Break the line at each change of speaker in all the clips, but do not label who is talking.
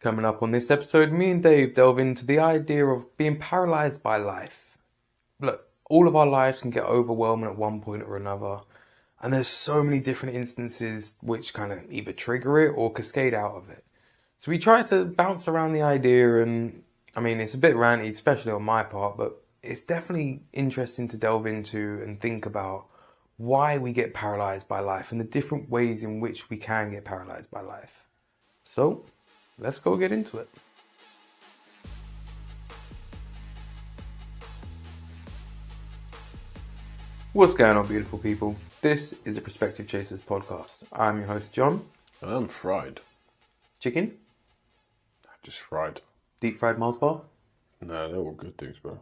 Coming up on this episode, me and Dave delve into the idea of being paralyzed by life. Look, all of our lives can get overwhelming at one point or another, and there's so many different instances which kind of either trigger it or cascade out of it. So we try to bounce around the idea, and I mean, it's a bit ranty, especially on my part, but it's definitely interesting to delve into and think about why we get paralyzed by life and the different ways in which we can get paralyzed by life. So, let's go get into it. What's going on, beautiful people? This is the Perspective Chasers podcast. I'm your host, John.
And I'm fried.
Chicken?
Just fried.
Deep fried Mars bar?
Nah, they're all good things, bro.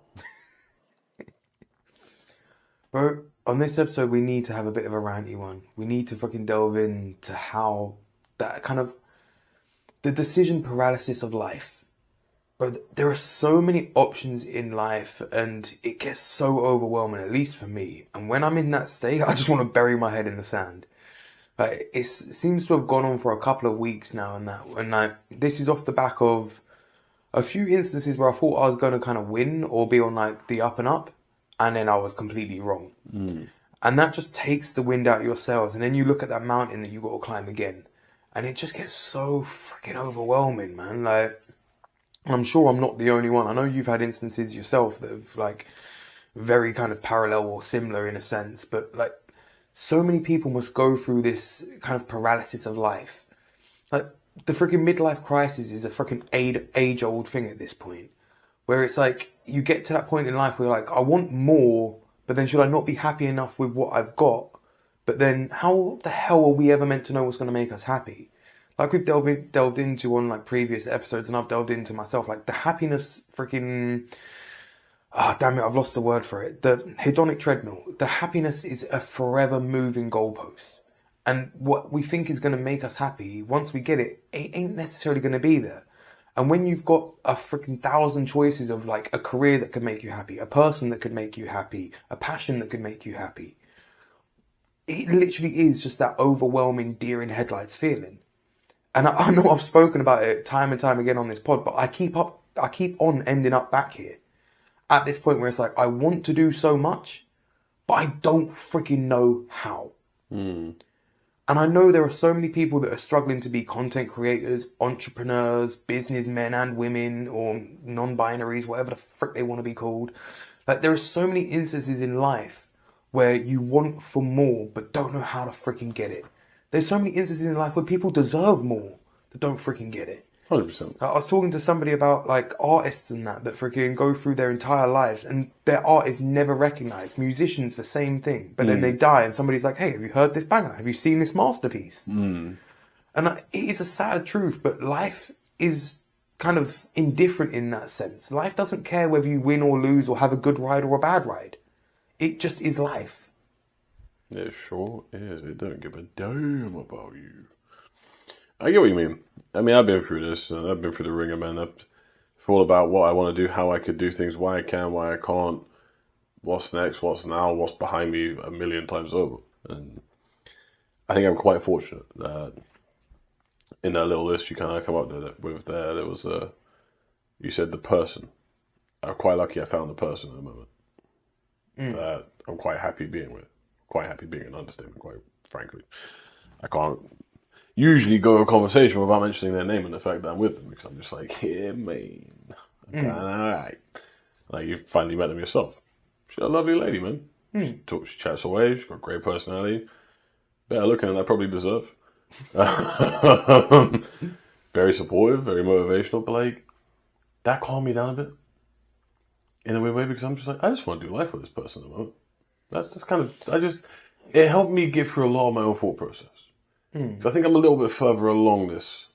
Bro, on this episode, we need to have a bit of a ranty one. We need to fucking delve into how that kind of the decision paralysis of life. But there are so many options in life and it gets so overwhelming, at least for me. And when I'm in that state, I just want to bury my head in the sand. Like, it seems to have gone on for a couple of weeks now and this is off the back of a few instances where I thought I was going to kind of win or be on like the up and up. And then I was completely wrong. And that just takes the wind out of your sails. And then you look at that mountain that you got to climb again. And it just gets so freaking overwhelming, man. Like, I'm sure I'm not the only one. I know you've had instances yourself that have like very kind of parallel or similar in a sense. But like, so many people must go through this kind of paralysis of life. Like, the freaking midlife crisis is a freaking age-old thing at this point. Where it's like, you get to that point in life where you're like, I want more, but then should I not be happy enough with what I've got? But then how the hell are we ever meant to know what's going to make us happy? Like we've delved into on like previous episodes, and I've delved into myself, like the happiness freaking, damn it, I've lost the word for it. The hedonic treadmill. The happiness is a forever moving goalpost. And what we think is going to make us happy, once we get it, it ain't necessarily going to be there. And when you've got a freaking 1,000 choices of like a career that could make you happy, a person that could make you happy, a passion that could make you happy, it literally is just that overwhelming deer in headlights feeling. And I know I've spoken about it time and time again on this pod, but I keep on ending up back here at this point where it's like, I want to do so much, but I don't freaking know how. And I know there are so many people that are struggling to be content creators, entrepreneurs, businessmen and women, or non-binaries, whatever the frick they want to be called. Like, there are so many instances in life where you want for more, but don't know how to freaking get it. There's so many instances in life where people deserve more, that don't freaking get it.
100%.
I was talking to somebody about like artists and that freaking go through their entire lives and their art is never recognised. Musicians, the same thing. But then they die and somebody's like, hey, have you heard this banger? Have you seen this masterpiece? And it is a sad truth, but life is kind of indifferent in that sense. Life doesn't care whether you win or lose or have a good ride or a bad ride. It just is life.
It sure is. It don't give a damn about you. I get what you mean. I mean, I've been through this, and I've been through the ringer, man. It's all about what I want to do, how I could do things, why I can, why I can't, what's next, what's now, what's behind me a million times over. And I think I'm quite fortunate that in that little list you kind of come up with there was you said the person. I'm quite lucky I found the person at the moment that I'm quite happy being with. Quite happy being an understatement, quite frankly. I can't usually go a conversation without mentioning their name and the fact that I'm with them, because I'm just like, yeah, man, I'm alright. Like, you finally met them yourself. She's a lovely lady, man. She chats away, she's got a great personality. Better looking than I probably deserve. Very supportive, very motivational, but like, that calmed me down a bit. In a weird way, because I'm just like, I just want to do life with this person at the moment. That's just kind of, it helped me get through a lot of my own thought process. Because I think I'm a little bit further along this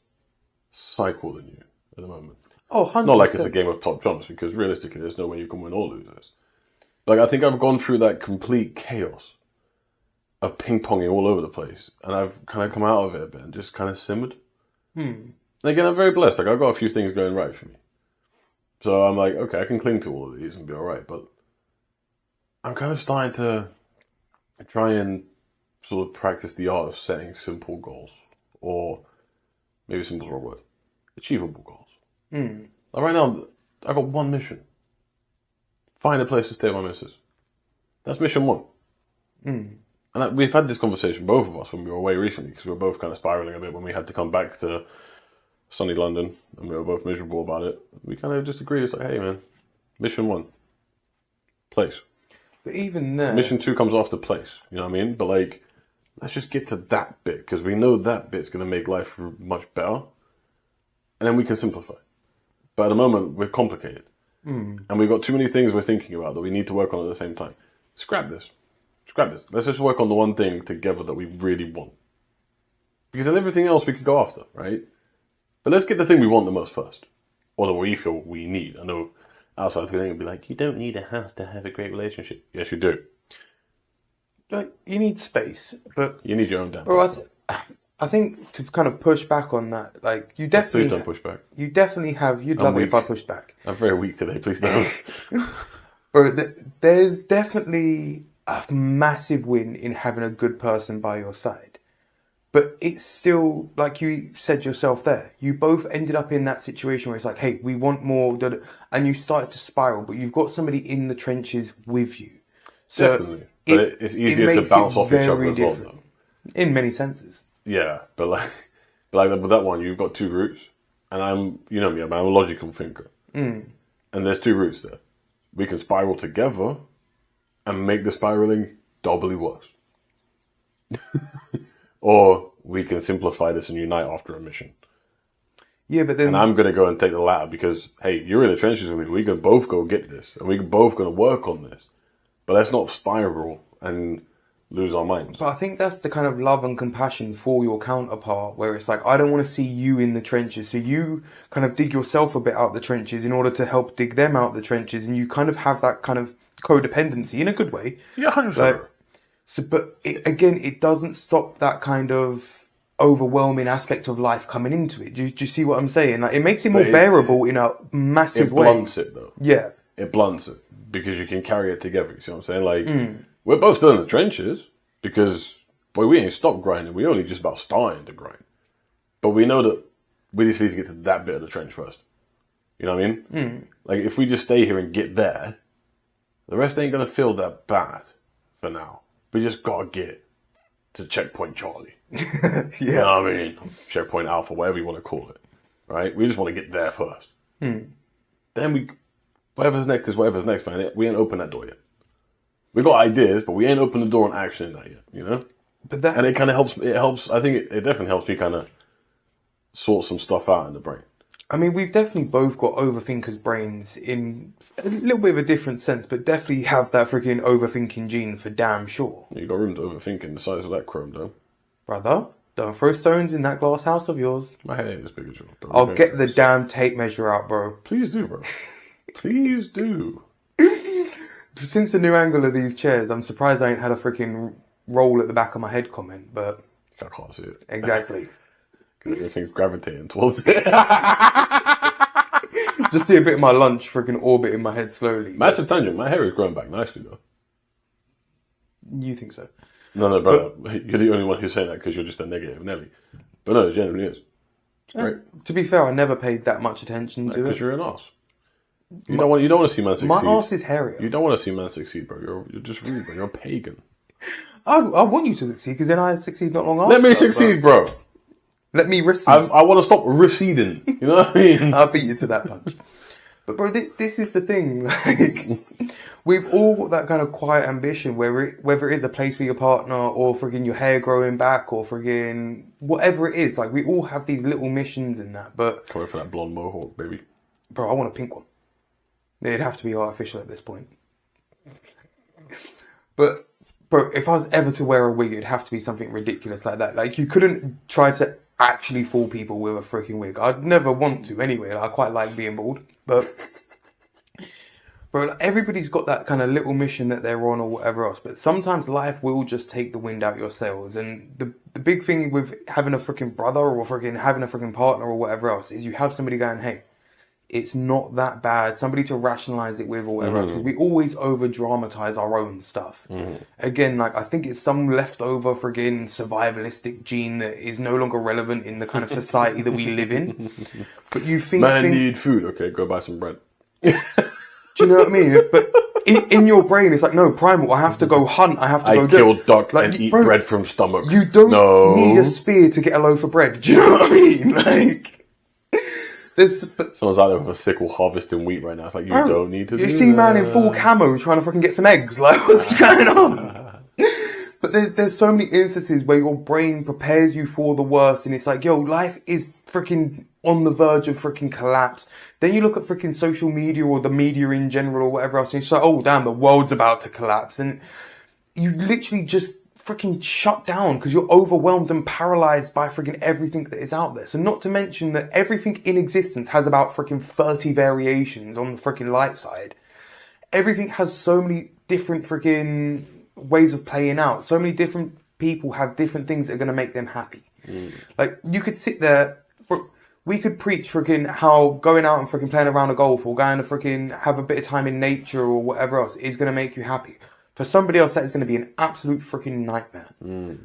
cycle than you at the moment.
Oh, 100%.
Not like it's a game of top jumps, because realistically, there's no way you can win or lose this. Like, I think I've gone through that complete chaos of ping-ponging all over the place. And I've kind of come out of it a bit and just kind of simmered. And again, I'm very blessed. Like, I've got a few things going right for me. So I'm like, okay, I can cling to all of these and be all right. But I'm kind of starting to try and sort of practice the art of setting simple goals. Or maybe simple's the wrong word. Achievable goals.
Mm.
Like right now, I got one mission: find a place to stay with my missus. That's mission one.
Mm.
And we've had this conversation, both of us, when we were away recently, because we were both kind of spiraling a bit when we had to come back to sunny London, and we were both miserable about it. We kind of just agreed, it's like, hey man, mission one, place.
But even there,
Mission two comes after place, you know what I mean? But like, let's just get to that bit, because we know that bit's going to make life much better, and then we can simplify. But at the moment, we're complicated. And we've got too many things we're thinking about that we need to work on at the same time. Scrap this. Scrap this. Let's just work on the one thing together that we really want. Because then everything else we could go after, right? But let's get the thing we want the most first. Or that we feel we need. I know outside people will be like, you don't need a house to have a great relationship. Yes, you do.
like, you need space, but
You need your own damn
bro,
place.
I think to kind of push back on that, like you
Please
definitely,
don't push back.
you definitely have. You'd
I'm
love it if I
weak.
pushed back,
I'm very weak today, please don't.
bro. There's definitely a massive win in having a good person by your side, but it's still like you said yourself there. You both ended up in that situation where it's like, hey, we want more, and you started to spiral. But you've got somebody in the trenches with you, so
Definitely. But it's easier to
makes
bounce
it
off each other
very
as well,
different,
though.
in many senses.
Yeah, but with that one, you've got two routes, and you know me, I'm a logical thinker, and there's two routes there. We can spiral together, and make the spiraling doubly worse, or we can simplify this and unite after a mission.
Yeah, but then
And I'm gonna go and take the latter because hey, you're in the trenches with me. We can both go get this, and we can both gonna work on this. But let's not spiral and lose our minds.
But I think that's the kind of love and compassion for your counterpart, where it's like, I don't want to see you in the trenches. So you kind of dig yourself a bit out the trenches in order to help dig them out the trenches. And you kind of have that kind of codependency in a good way.
Yeah, 100%.
So, but again, it doesn't stop that kind of overwhelming aspect of life coming into it. Do you see what I'm saying? Like, it makes it more bearable in a massive way.
It blunts it though.
Yeah.
It blunts it because you can carry it together. You see what I'm saying? Like, we're both still in the trenches because, boy, we ain't stopped grinding. We only just about starting to grind. But we know that we just need to get to that bit of the trench first. You know what I mean? Like, if we just stay here and get there, the rest ain't going to feel that bad for now. We just got to get to checkpoint Charlie.
Yeah.
You know what I mean? Checkpoint Alpha, whatever you want to call it. Right? We just want to get there first. Then whatever's next is whatever's next, man. We ain't opened that door yet. We got ideas, but we ain't opened the door on action in that yet, you know?
But that,
And it kind of helps, I think it definitely helps me kind of sort some stuff out in the brain.
I mean, we've definitely both got overthinkers' brains in a little bit of a different sense, but definitely have that freaking overthinking gene for damn sure.
You got room to overthink in the size of that chrome dome.
Brother, don't throw stones in that glass house of yours.
My head is big as yours, bro.
I'll get the damn tape measure out, bro.
Please do, bro. Please do.
Since the new angle of these chairs, I'm surprised I ain't had a freaking roll at the back of my head comment, but
I can't see it.
exactly.
Because everything's gravitating towards it.
Just see a bit of my lunch freaking orbit in my head slowly.
Massive tangent. My hair is growing back nicely, though.
You think so?
No, brother. You're the only one who's saying that because you're just a negative Nelly. But no, it genuinely is. It's great.
To be fair, I never paid that much attention to
Because
it.
you're an ass. You don't want to see man succeed.
My arse is hairier.
You don't want to see man succeed, bro. You're just rude, bro. You're a pagan.
I want you to succeed because then I succeed not long after.
Let me succeed, bro.
Let me receive.
I want to stop receding. You know what I mean?
I'll beat you to that punch. But bro, this is the thing. Like, we've all got that kind of quiet ambition whether it is a place with your partner or friggin' your hair growing back or friggin' whatever it is. Like, we all have these little missions in that. But
Coming for that blonde mohawk, baby.
bro, I want a pink one. It'd have to be artificial at this point. But bro, if I was ever to wear a wig, it'd have to be something ridiculous like that. Like, you couldn't try to actually fool people with a freaking wig. I'd never want to anyway. Like, I quite like being bald, but bro, like, everybody's got that kind of little mission that they're on or whatever else. But sometimes life will just take the wind out your sails. And the big thing with having a freaking brother or freaking having a freaking partner or whatever else is you have somebody going, hey, it's not that bad. Somebody to rationalize it with or whatever else, because we always over dramatize our own stuff. Again, like I think it's some leftover friggin' survivalistic gene that is no longer relevant in the kind of society that we live in. But you think
Man need food. Okay, go buy some bread.
do you know what I mean? But in your brain, it's like, no, primal. I have to go hunt. I have to go
kill duck
like,
and eat bread from stomach.
You don't need a spear to get a loaf of bread. Do you know what I mean? Like,
someone's out there with a sickle harvesting wheat right now. It's like, you don't need to do that.
You see man in full camo trying to fucking get some eggs. Like, what's going on? But there's so many instances where your brain prepares you for the worst, and it's like, yo, life is freaking on the verge of freaking collapse. Then you look at freaking social media or the media in general or whatever else, and it's like, oh damn, the world's about to collapse, and you literally just freaking shut down because you're overwhelmed and paralyzed by freaking everything that is out there. So not to mention that everything in existence has about freaking 30 variations on the freaking light side. Everything has so many different freaking ways of playing out. So many different people have different things that are going to make them happy. Like, you could sit there, we could preach freaking how going out and freaking playing around a golf or going to freaking have a bit of time in nature or whatever else is going to make you happy. For somebody else, that is going to be an absolute freaking nightmare.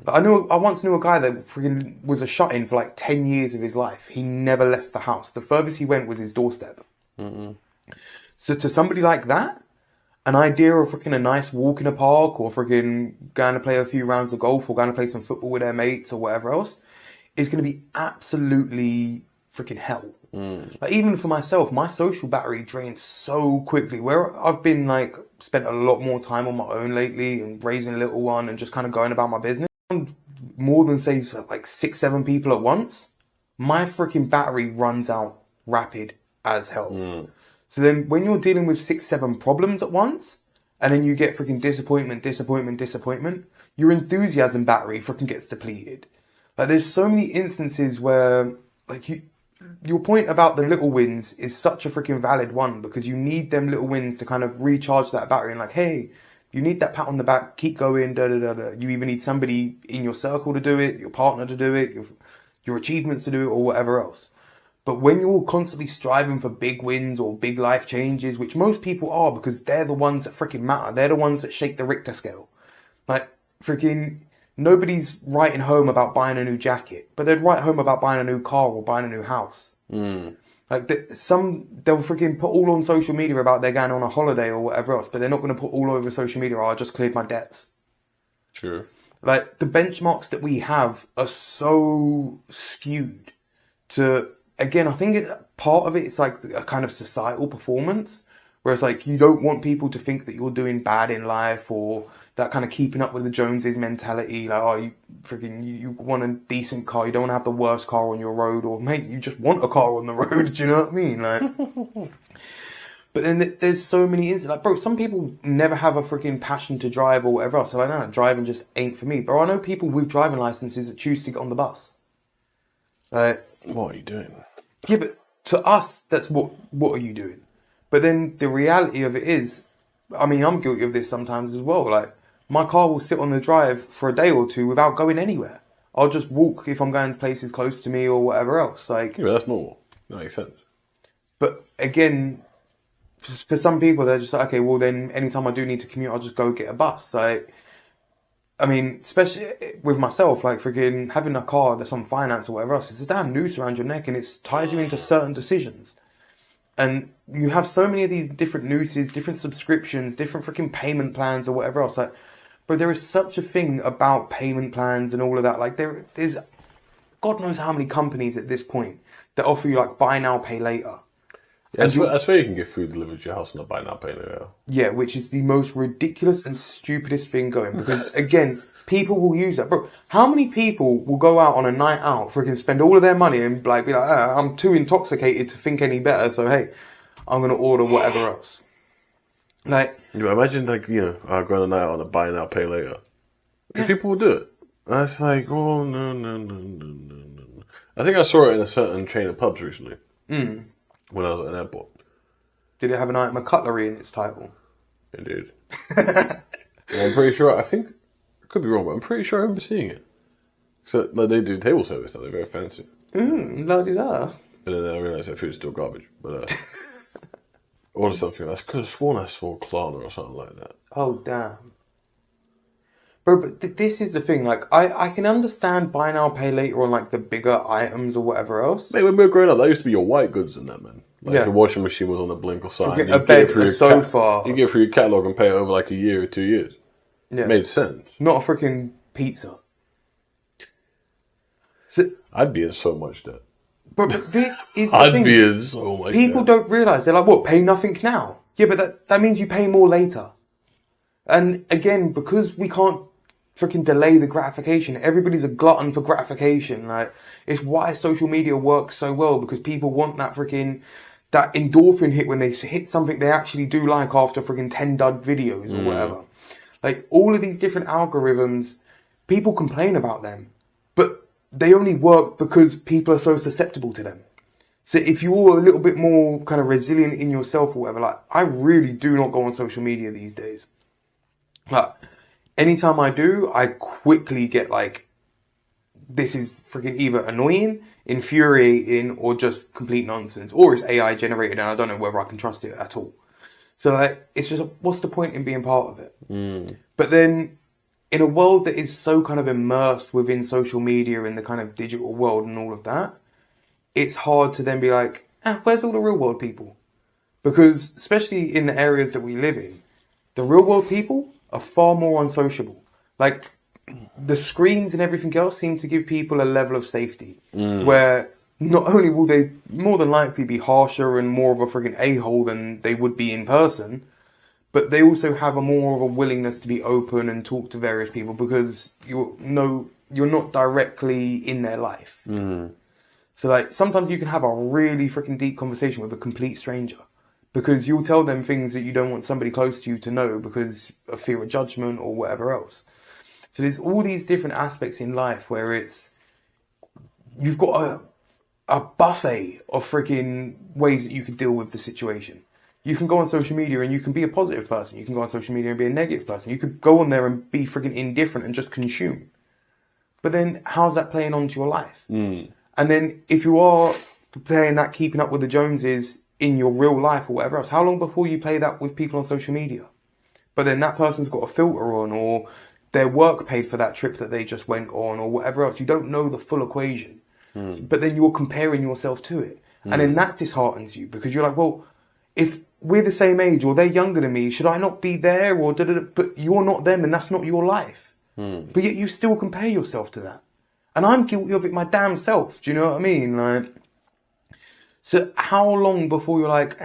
Like, I once knew a guy that freaking was a shut-in for like 10 years of his life. He never left the house. The furthest he went was his doorstep. So to somebody like that, an idea of freaking a nice walk in a park or freaking going to play a few rounds of golf or going to play some football with their mates or whatever else is going to be absolutely freaking hell. Like, even for myself, my social battery drains so quickly. Where I've been like spent a lot more time on my own lately and raising a little one and just kind of going about my business, more than say like 6-7 people at once, my freaking battery runs out rapid as hell. So then when you're dealing with 6-7 problems at once, and then you get freaking disappointment, your enthusiasm battery freaking gets depleted. Like, there's so many instances where, like, your point about the little wins is such a freaking valid one, because you need them little wins to kind of recharge that battery and like, hey, you need that pat on the back, keep going, You even need somebody in your circle to do it, your partner to do it, your achievements to do it, or whatever else. But when you're constantly striving for big wins or big life changes, which most people are because they're the ones that freaking matter, they're the ones that shake the Richter scale. Like, freaking nobody's writing home about buying a new jacket, but they'd write home about buying a new car or buying a new house. Like, they'll freaking put all on social media about they're going on a holiday or whatever else, but they're not going to put all over social media, oh, I just cleared my debts.
True.
Like, the benchmarks that we have are so skewed to, again, I think part of it is like a kind of societal performance, where it's like you don't want people to think that you're doing bad in life, or that kind of keeping up with the Joneses mentality. Like, oh, you want a decent car, you don't want to have the worst car on your road, or mate, you just want a car on the road. Do you know what I mean? Like, but then there's so many instances. Like, bro, some people never have a freaking passion to drive or whatever else. So like, no, driving just ain't for me. Bro, I know people with driving licenses that choose to get on the bus. Like,
what are you doing?
Yeah, but to us, that's what are you doing? But then the reality of it is, I mean, I'm guilty of this sometimes as well. Like, my car will sit on the drive for a day or two without going anywhere. I'll just walk if I'm going to places close to me or whatever else. Like,
yeah, that's normal. That makes sense.
But again, for some people, they're just like, okay, well then anytime I do need to commute, I'll just go get a bus. Like, I mean, especially with myself, like, freaking having a car that's on finance or whatever else, it's a damn noose around your neck, and it ties you into certain decisions. And you have so many of these different nooses, different subscriptions, different freaking payment plans or whatever else. Like, but there is such a thing about payment plans and all of that. Like, there's God knows how many companies at this point that offer you like buy now, pay later.
Yeah, I swear you can get food delivered to your house and not buy now, pay later.
Yeah, which is the most ridiculous and stupidest thing going. Because, again, people will use that. Bro, how many people will go out on a night out, freaking spend all of their money and like be like, I'm too intoxicated to think any better, so hey, I'm going to order whatever else. Like,
yeah, imagine, like, going on a night out on a buy now, pay later. Because people will do it. And it's like, oh, no. I think I saw it in a certain chain of pubs recently. When I was at an airport.
Did it have an item of cutlery in its title?
It did. I'm pretty sure, I could be wrong, but I'm pretty sure I remember seeing it. So, like, they do table service now, they're very fancy.
La-di-da.
And then I realised that food's still garbage. But ordered something. I could have sworn I saw Klarna or something like that.
Oh, damn. Bro, but this is the thing. Like, I can understand buy now, pay later on, like, the bigger items or whatever else.
Mate, when we were growing up, that used to be your white goods and that, man. Like,
Yeah.
the washing machine was on the blink or something.
Forget a bed, a sofa.
You get it through your catalogue and pay it over like a year or 2 years.
Yeah.
It made sense.
Not a freaking pizza. So,
I'd be in so much debt.
but this is the
I'd
thing.
be in so much
People
debt.
don't realise. They're like, what, pay nothing now? Yeah, but that means you pay more later. And again, because we can't freaking delay the gratification, everybody's a glutton for gratification. Like, it's why social media works so well, because people want that endorphin hit when they hit something they actually do like after freaking 10 dud videos or whatever. Like, all of these different algorithms, people complain about them, but they only work because people are so susceptible to them. So if you're a little bit more kind of resilient in yourself or whatever, like, I really do not go on social media these days. Like, anytime I do, I quickly get like, this is freaking either annoying, infuriating, or just complete nonsense. Or it's AI generated and I don't know whether I can trust it at all. So like, it's just, what's the point in being part of it? But then, in a world that is so kind of immersed within social media and the kind of digital world and all of that, it's hard to then be like, where's all the real world people? Because, especially in the areas that we live in, the real world people are far more unsociable. Like, the screens and everything else seem to give people a level of safety where not only will they more than likely be harsher and more of a friggin' a-hole than they would be in person, but they also have a more of a willingness to be open and talk to various people because you're not directly in their life. So like, sometimes you can have a really freaking deep conversation with a complete stranger because you'll tell them things that you don't want somebody close to you to know because of fear of judgment or whatever else. So there's all these different aspects in life where you've got a buffet of freaking ways that you can deal with the situation. You can go on social media and you can be a positive person. You can go on social media and be a negative person. You could go on there and be freaking indifferent and just consume. But then how's that playing onto your life? And then if you are playing that keeping up with the Joneses in your real life or whatever else, how long before you play that with people on social media? But then that person's got a filter on, or their work paid for that trip that they just went on, or whatever else. You don't know the full equation. But then you're comparing yourself to it. And then that disheartens you because you're like, well, if we're the same age or they're younger than me, should I not be there? Or but you're not them and that's not your life. But yet you still compare yourself to that. And I'm guilty of it my damn self. Do you know what I mean? Like, so how long before you're like,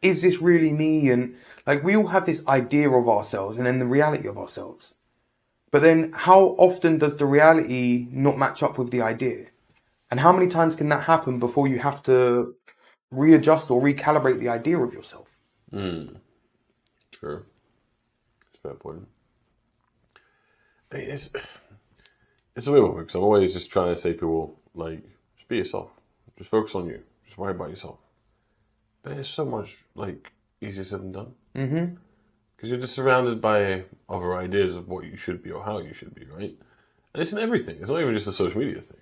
is this really me? And like, we all have this idea of ourselves and then the reality of ourselves. But then how often does the reality not match up with the idea? And how many times can that happen before you have to readjust or recalibrate the idea of yourself?
Sure. That's a fair point. It's a weird one because I'm always just trying to say to people, like, just be yourself. Just focus on you. Just worry about yourself. But it's so much, like, easier said than done. Because you're just surrounded by other ideas of what you should be or how you should be, right? And it's in everything. It's not even just a social media thing.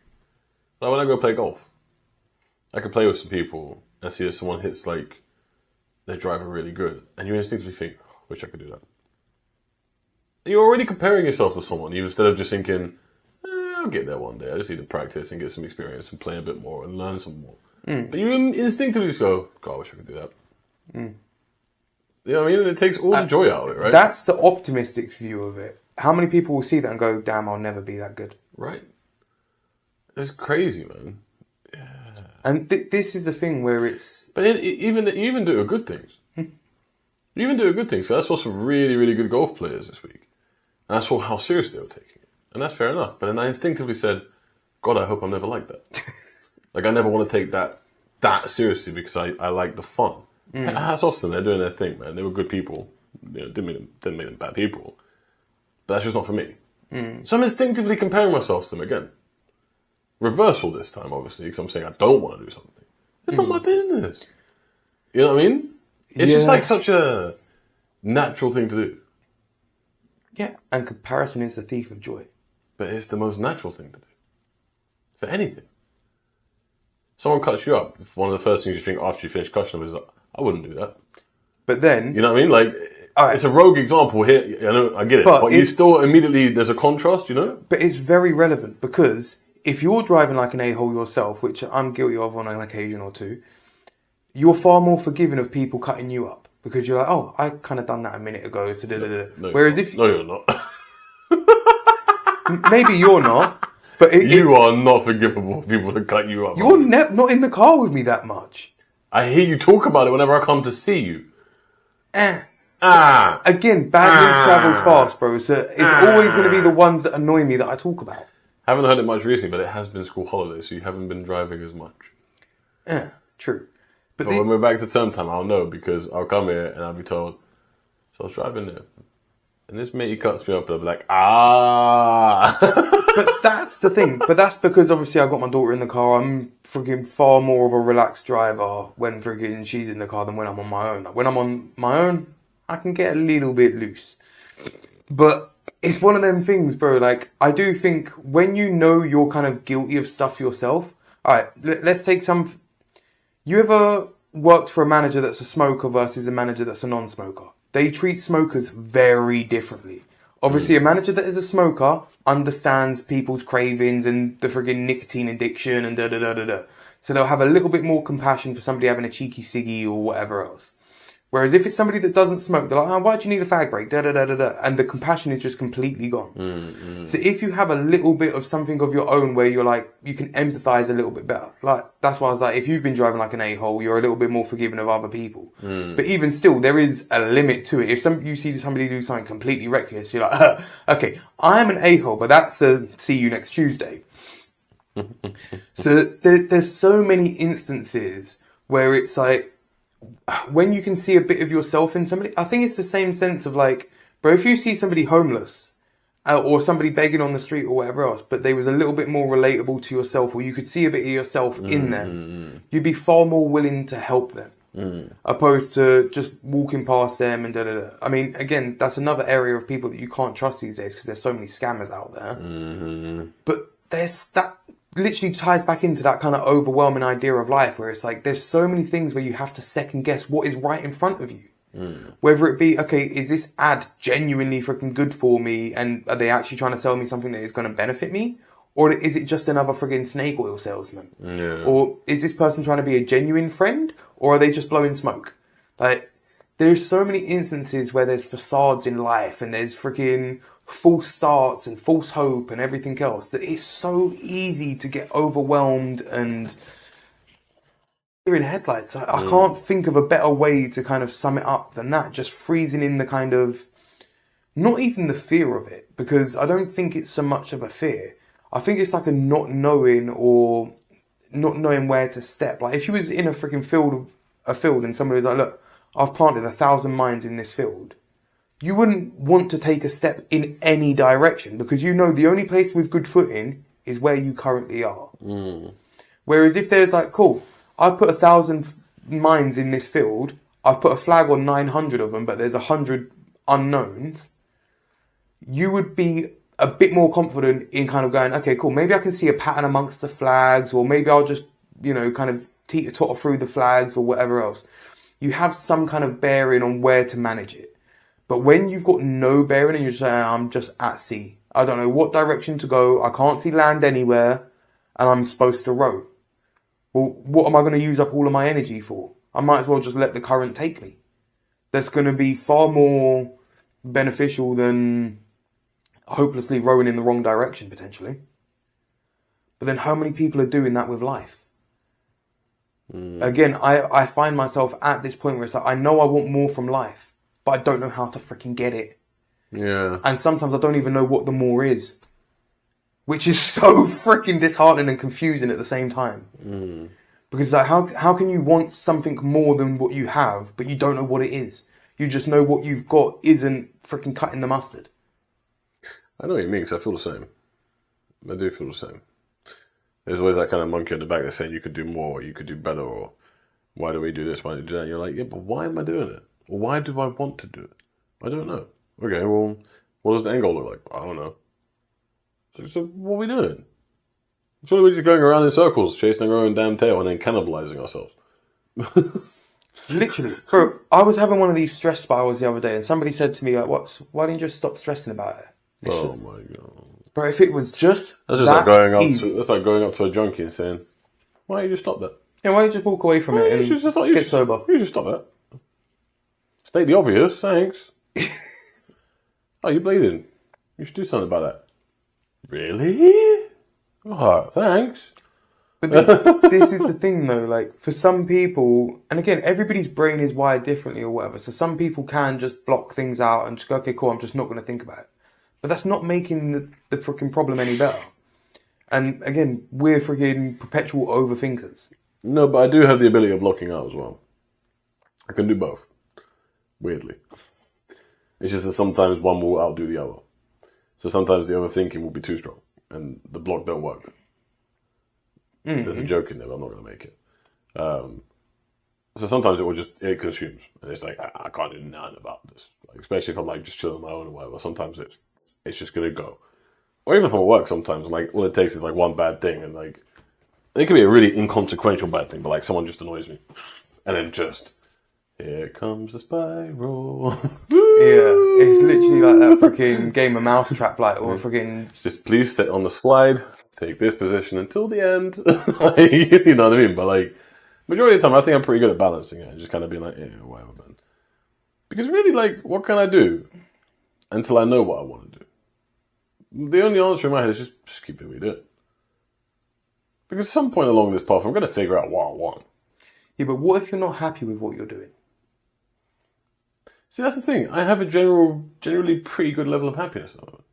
Like when I go play golf, I can play with some people and see if someone hits like their driver really good, and you instinctively think, oh, "Wish I could do that." And you're already comparing yourself to someone. You instead of just thinking, "I'll get there one day. I just need to practice and get some experience and play a bit more and learn some more." But you instinctively just go, "God, I wish I could do that." You know what I mean? And it takes all the joy out of it, right?
That's the optimistic's view of it. How many people will see that and go, "Damn, I'll never be that good."
Right. It's crazy, man. Yeah.
And this is the thing where it's...
But you even do good things. You even do good things. So that's what some really, really good golf players this week. And that's how seriously they were taking it. And that's fair enough. But then I instinctively said, God, I hope I'm never like that. Like, I never want to take that seriously because I like the fun. Hats off to them. They're doing their thing, man. They were good people. You know, didn't make them bad people. But that's just not for me. So I'm instinctively comparing myself to them again. Reversal this time, obviously, because I'm saying I don't want to do something. It's not my business. You know what I mean? It's just like such a natural thing to do.
Yeah, and comparison is the thief of joy.
But it's the most natural thing to do. For anything. Someone cuts you up. One of the first things you think after you finish cutting them is, like, I wouldn't do that.
But then,
You know what I mean? Like,
Alright.
it's a rogue example here. I know, I get it. But you still immediately, there's a contrast, you know?
But it's very relevant because if you're driving like an a-hole yourself, which I'm guilty of on an occasion or two, you're far more forgiving of people cutting you up because you're like, oh, I kind of done that a minute ago. So
No,
whereas
no, you're not.
maybe you're not, but
you are not forgivable for people to cut you up.
You're not in the car with me that much.
I hear you talk about it whenever I come to see you.
Again, bad news travels fast, bro. So it's always going to be the ones that annoy me that I talk about.
Haven't heard it much recently, but it has been school holidays, so you haven't been driving as much.
Yeah, true.
But when we're back to term time, I'll know because I'll come here and I'll be told, so I was driving there. And this matey cuts me up and I'll be like,
But that's the thing. But that's because obviously I've got my daughter in the car. I'm freaking far more of a relaxed driver when freaking she's in the car than when I'm on my own. Like, when I'm on my own, I can get a little bit loose. But it's one of them things, bro. Like, I do think when you know you're kind of guilty of stuff yourself. All right, let's take some. You ever worked for a manager that's a smoker versus a manager that's a non-smoker? They treat smokers very differently. Obviously, a manager that is a smoker understands people's cravings and the friggin' nicotine addiction and da-da-da-da-da. So they'll have a little bit more compassion for somebody having a cheeky ciggy or whatever else. Whereas if it's somebody that doesn't smoke, they're like, oh, why do you need a fag break? Da-da-da-da-da. And the compassion is just completely gone. So if you have a little bit of something of your own where you're like, you can empathize a little bit better. Like, that's why I was like, if you've been driving like an a-hole, you're a little bit more forgiving of other people. But even still, there is a limit to it. If you see somebody do something completely reckless, you're like, okay, I'm an a-hole, but that's a see you next Tuesday. So there's so many instances where it's like, when you can see a bit of yourself in somebody, I think it's the same sense of like, bro, if you see somebody homeless or somebody begging on the street or whatever else, but they was a little bit more relatable to yourself, or you could see a bit of yourself in them, you'd be far more willing to help them opposed to just walking past them and da-da-da. I mean, again, that's another area of people that you can't trust these days because there's so many scammers out there. But that literally ties back into that kind of overwhelming idea of life where it's like there's so many things where you have to second guess what is right in front of you. Whether it be, okay, is this ad genuinely freaking good for me and are they actually trying to sell me something that is going to benefit me? Or is it just another friggin' snake oil salesman? Or is this person trying to be a genuine friend? Or are they just blowing smoke? Like, there's so many instances where there's facades in life and there's freaking false starts and false hope and everything else that it's so easy to get overwhelmed and you're in headlights. I can't think of a better way to kind of sum it up than that. Just freezing in the kind of, not even the fear of it, because I don't think it's so much of a fear. I think it's like a not knowing or not knowing where to step. Like if you was in a freaking field and somebody was like, look, I've planted 1,000 mines in this field. You wouldn't want to take a step in any direction because you know the only place with good footing is where you currently are. Whereas if there's like, cool, I've put 1,000 mines in this field, I've put a flag on 900 of them, but there's 100 unknowns, you would be a bit more confident in kind of going, okay, cool, maybe I can see a pattern amongst the flags, or maybe I'll just, kind of teeter-totter through the flags or whatever else. You have some kind of bearing on where to manage it. But when you've got no bearing and you're just saying, I'm just at sea, I don't know what direction to go, I can't see land anywhere, and I'm supposed to row. Well, what am I going to use up all of my energy for? I might as well just let the current take me. That's going to be far more beneficial than hopelessly rowing in the wrong direction, potentially. But then how many people are doing that with life? Again, I find myself at this point where it's like, I know I want more from life, but I don't know how to freaking get it.
Yeah.
And sometimes I don't even know what the more is. Which is so freaking disheartening and confusing at the same time. Because like, how can you want something more than what you have, but you don't know what it is? You just know what you've got isn't freaking cutting the mustard.
I know what you mean, because I feel the same. I do feel the same. There's always that kind of monkey at the back that's saying you could do more, you could do better, or why do we do this, why do we do that? And you're like, yeah, but why am I doing it? Or why do I want to do it? I don't know. Okay, well, what does the end goal look like? I don't know. So what are we doing? So we're just going around in circles, chasing our own damn tail, and then cannibalizing ourselves.
Literally. Bro, I was having one of these stress spirals the other day, and somebody said to me, like, why didn't you just stop stressing about it?
Oh my god.
Bro, if it was just
That's just
that easy.
that's like going up to a junkie and saying, why don't you just stop that?
Yeah, why don't you just walk away from it and get sober?
You should stop that. State the obvious, thanks. Oh, you're bleeding. You should do something about that. Really? Oh, thanks.
But this is the thing, though. Like, for some people, and again, everybody's brain is wired differently or whatever. So some people can just block things out and just go, okay, cool, I'm just not going to think about it. But that's not making the freaking problem any better. And again, we're freaking perpetual overthinkers.
No, but I do have the ability of blocking out as well. I can do both. Weirdly. It's just that sometimes one will outdo the other. So sometimes the overthinking will be too strong and the block don't work. Mm-hmm. There's a joke in there, but I'm not going to make it. So sometimes it consumes. And it's like, I can't do nothing about this. Like, especially if I'm like just chilling on my own or whatever. Sometimes it's just going to go. Or even if I'm at work sometimes, like all it takes is like one bad thing and like, it could be a really inconsequential bad thing, but like someone just annoys me. And then just, here comes the spiral.
Yeah, it's literally like that freaking game of Mousetrap, like, or freaking...
Just please sit on the slide, take this position until the end. You know what I mean? But like, majority of the time, I think I'm pretty good at balancing it and just kind of being like, yeah, whatever, man. Because really, like, what can I do until I know what I want to do? The only answer in my head is just keep doing what you do. Because at some point along this path, I'm going to figure out what I want.
Yeah, but what if you're not happy with what you're doing?
See, that's the thing. I have a generally pretty good level of happiness at the moment.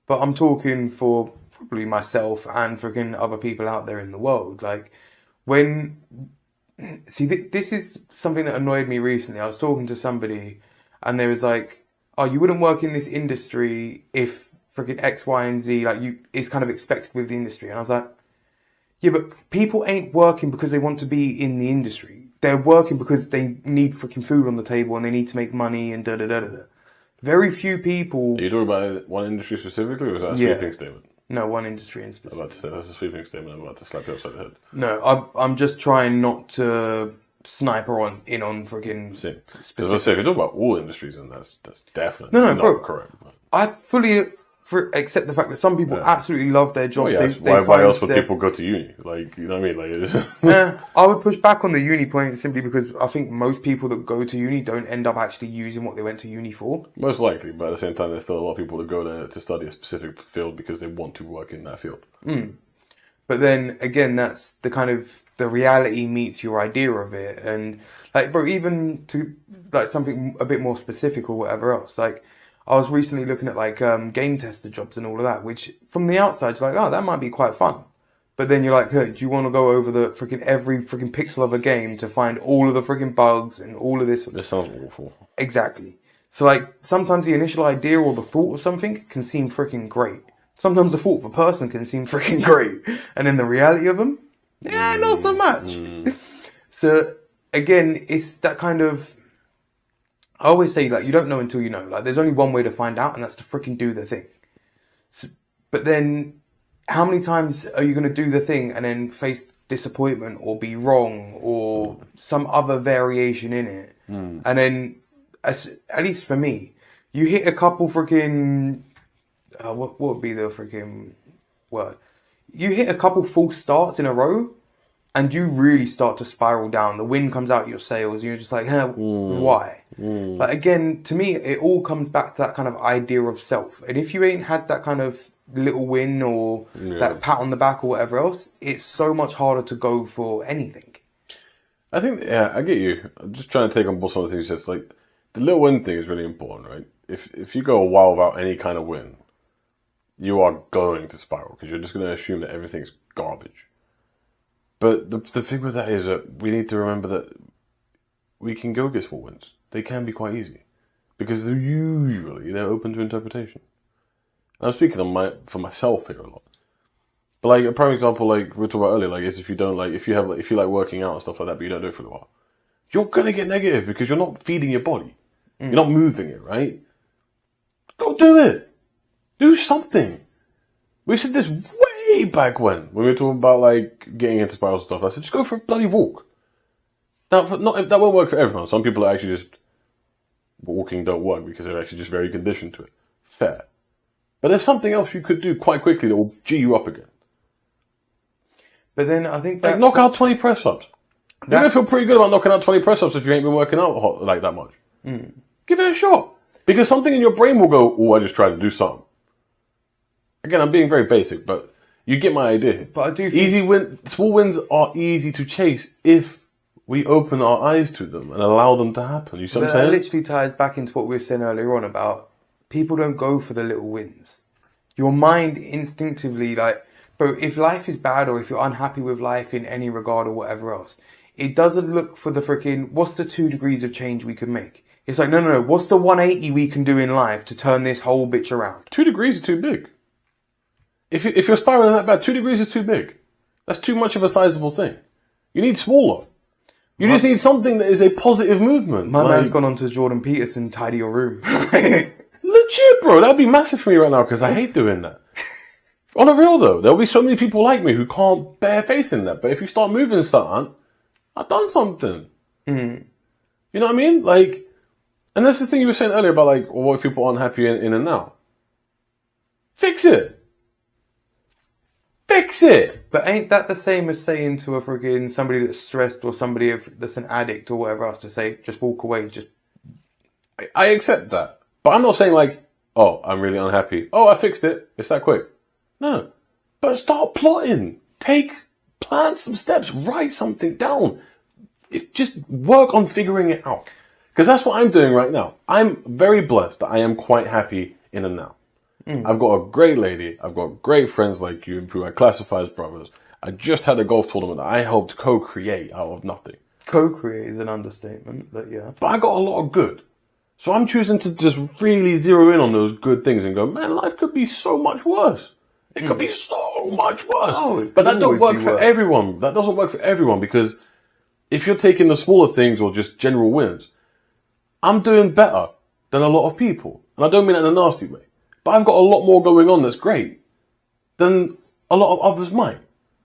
But I'm talking for probably myself and freaking other people out there in the world. Like, when... See, this is something that annoyed me recently. I was talking to somebody and they was like, oh, you wouldn't work in this industry if freaking X, Y, and Z, like, is kind of expected with the industry. And I was like, yeah, but people ain't working because they want to be in the industry. They're working because they need freaking food on the table and they need to make money and da-da-da-da-da. Very few people...
Are you talking about one industry specifically, or is that a sweeping statement?
No, one industry in specific.
I'm about to say, that's a sweeping statement. I'm about to slap you upside the head.
No, I'm just trying not to sniper in on freaking specifics.
Because if you're talking about all industries, then that's definitely
not
bro, correct. But...
I fully... accept the fact that some people absolutely love their jobs.
Well, yeah, why else would people go to uni? Like, you know what I mean? Like, it's just...
I would push back on the uni point simply because I think most people that go to uni don't end up actually using what they went to uni for.
Most likely, but at the same time, there's still a lot of people that go there to study a specific field because they want to work in that field.
But then, again, that's the kind of... the reality meets your idea of it. And, like, bro, even to, like, something a bit more specific or whatever else, like... I was recently looking at like game tester jobs and all of that, which from the outside you're like, oh, that might be quite fun. But then you're like, hey, do you want to go over the freaking every freaking pixel of a game to find all of the freaking bugs and all of this?
This sounds awful.
Exactly. So like sometimes the initial idea or the thought of something can seem freaking great. Sometimes the thought of a person can seem freaking great. And then the reality of them, not so much. So again, it's that kind of... I always say, like, you don't know until you know. Like, there's only one way to find out, and that's to freaking do the thing. So, but then, how many times are you going to do the thing and then face disappointment or be wrong or some other variation in it? And then, at least for me, you hit a couple freaking... what would be the freaking word? You hit a couple false starts in a row, and you really start to spiral down. The wind comes out your sails, and you're just like, why? Like, again, to me, it all comes back to that kind of idea of self. And if you ain't had that kind of little win or that pat on the back or whatever else, it's so much harder to go for anything.
I think, I get you. I'm just trying to take on board some of the things. Just like, the little win thing is really important, right? If you go a while without any kind of win, you are going to spiral because you're just going to assume that everything's garbage. But the thing with that is that we need to remember that we can go get small wins. They can be quite easy. Because they're open to interpretation. And I'm speaking for myself here a lot. But like a prime example, like we were talking about earlier, like is if you like working out and stuff like that, but you don't do it for a while, you're gonna get negative because you're not feeding your body. You're not moving it, right? Go do it. Do something. We've said this way way back when we were talking about like getting into spirals and stuff. I said, just go for a bloody walk. Now, that won't work for everyone. Some people are actually just walking don't work because they're actually just very conditioned to it. Fair. But there's something else you could do quite quickly that will G you up again.
But then I think
like knock out 20 press-ups. You're going to feel pretty good about knocking out 20 press-ups if you ain't been working out like that much. Give it a shot. Because something in your brain will go, oh, I just tried to do something. Again, I'm being very basic, but you get my idea.
But I do think...
Small wins are easy to chase if we open our eyes to them and allow them to happen. You see what I'm saying?
That literally ties back into what we were saying earlier on about people don't go for the little wins. Your mind instinctively, like, bro, if life is bad or if you're unhappy with life in any regard or whatever else, it doesn't look for the freaking, what's the 2 degrees of change we can make? It's like, no, what's the 180 we can do in life to turn this whole bitch around?
2 degrees is too big. If you're spiraling that bad, 2 degrees is too big. That's too much of a sizable thing. You need smaller. You just need something that is a positive movement.
My man's gone on to Jordan Peterson, tidy your room.
Legit, bro. That'd be massive for me right now because I hate doing that. On a real though, there'll be so many people like me who can't bear facing that. But if you start moving something, I've done something. You know what I mean? Like, and that's the thing you were saying earlier about like, well, what if people are unhappy in and now? Fix it. Fix it!
But ain't that the same as saying to a friggin' somebody that's stressed or somebody that's an addict or whatever else to say, just walk away, just...
I accept that. But I'm not saying like, oh, I'm really unhappy. Oh, I fixed it. It's that quick. No. But start plotting. Plan some steps. Write something down. Just work on figuring it out. Because that's what I'm doing right now. I'm very blessed that I am quite happy in and now. I've got a great lady. I've got great friends like you who I classify as brothers. I just had a golf tournament that I helped co-create out of nothing.
Co-create is an understatement, but yeah.
But I got a lot of good. So I'm choosing to just really zero in on those good things and go, man, life could be so much worse. It could be so much worse.
Oh,
but that don't work for everyone. That doesn't work for everyone because if you're taking the smaller things or just general wins, I'm doing better than a lot of people. And I don't mean that in a nasty way. But I've got a lot more going on that's great than a lot of others might.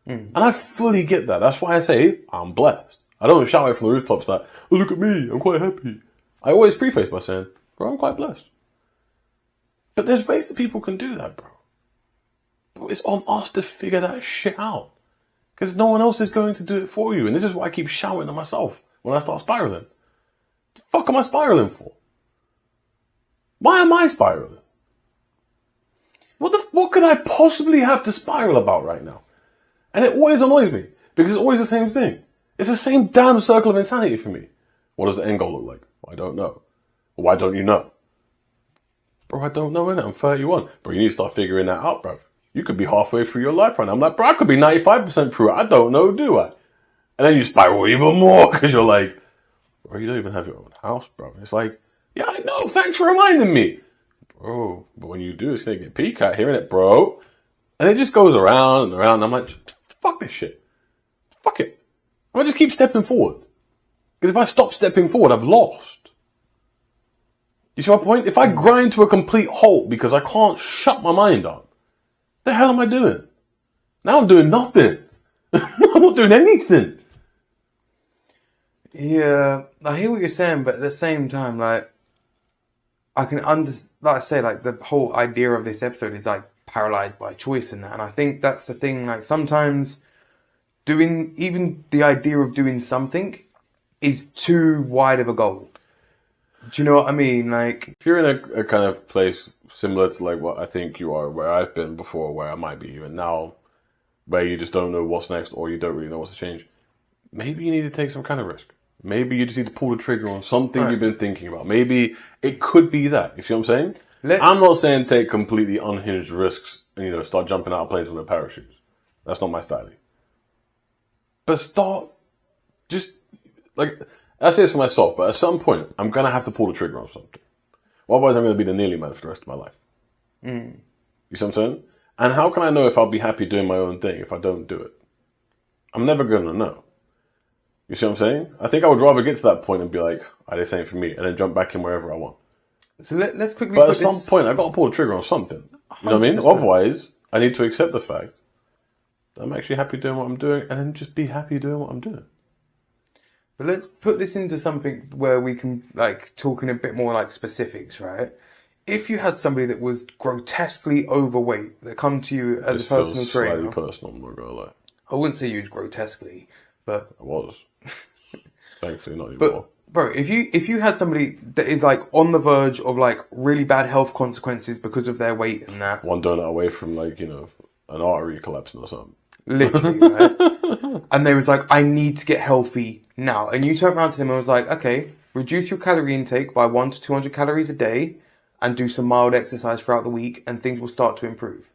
And I fully get that. That's why I say I'm blessed. I don't shout it from the rooftops that, oh, look at me, I'm quite happy. I always preface by saying, bro, I'm quite blessed. But there's ways that people can do that, bro. But it's on us to figure that shit out. Because no one else is going to do it for you. And this is why I keep shouting at myself when I start spiraling. The fuck am I spiraling for? Why am I spiraling? What could I possibly have to spiral about right now? And it always annoys me because it's always the same thing. It's the same damn circle of insanity for me. What does the end goal look like? I don't know. Why don't you know? Bro, I don't know, innit? I'm 31. Bro, you need to start figuring that out, bro. You could be halfway through your life right now. I'm like, bro, I could be 95% through it. I don't know, do I? And then you spiral even more because you're like, bro, you don't even have your own house, bro. It's like, yeah, I know. Thanks for reminding me. Bro, but when you do, it's going to get peak out hearing it, bro. And it just goes around and around. And I'm like, fuck this shit. Fuck it. I just keep stepping forward. Because if I stop stepping forward, I've lost. You see my point? If I grind to a complete halt because I can't shut my mind up, the hell am I doing? Now I'm doing nothing. I'm not doing anything.
Yeah, I hear what you're saying, but at the same time, like, I can like I say, like, the whole idea of this episode is, like, paralyzed by choice and that. And I think that's the thing, like, sometimes even the idea of doing something is too wide of a goal. Do you know what I mean? Like,
if you're in a kind of place similar to, like, what I think you are, where I've been before, where I might be even now, where you just don't know what's next or you don't really know what's to change, maybe you need to take some kind of risk. Maybe you just need to pull the trigger on something you've been thinking about. Maybe it could be that. You see what I'm saying? I'm not saying take completely unhinged risks and, start jumping out of planes with no parachutes. That's not my style. But start just, like, I say this for myself, but at some point, I'm going to have to pull the trigger on something. Otherwise, I'm going to be the nearly man for the rest of my life. You see what I'm saying? And how can I know if I'll be happy doing my own thing if I don't do it? I'm never going to know. You see what I'm saying? I think I would rather get to that point and be like, this ain't for me, and then jump back in wherever I want.
So let's
quickly. But at some point, I got to pull the trigger on something. You know what I mean? Otherwise, I need to accept the fact I'm actually happy doing what I'm doing, and then just be happy doing what I'm doing.
But let's put this into something where we can like talk in a bit more like specifics, right? If you had somebody that was grotesquely overweight that come to you as
This
a personal
feels slightly
trainer,
personal, I'm not gonna lie.
I wouldn't say you was grotesquely, but
I was. Thankfully, not anymore.
bro, if you had somebody that is like on the verge of like really bad health consequences because of their weight and that,
One donut away from like, an artery collapsing or something.
literally, right? And they was like, I need to get healthy now. And you turned around to them and was like, okay, reduce your calorie intake by 100 to 200 calories a day and do some mild exercise throughout the week and things will start to improve.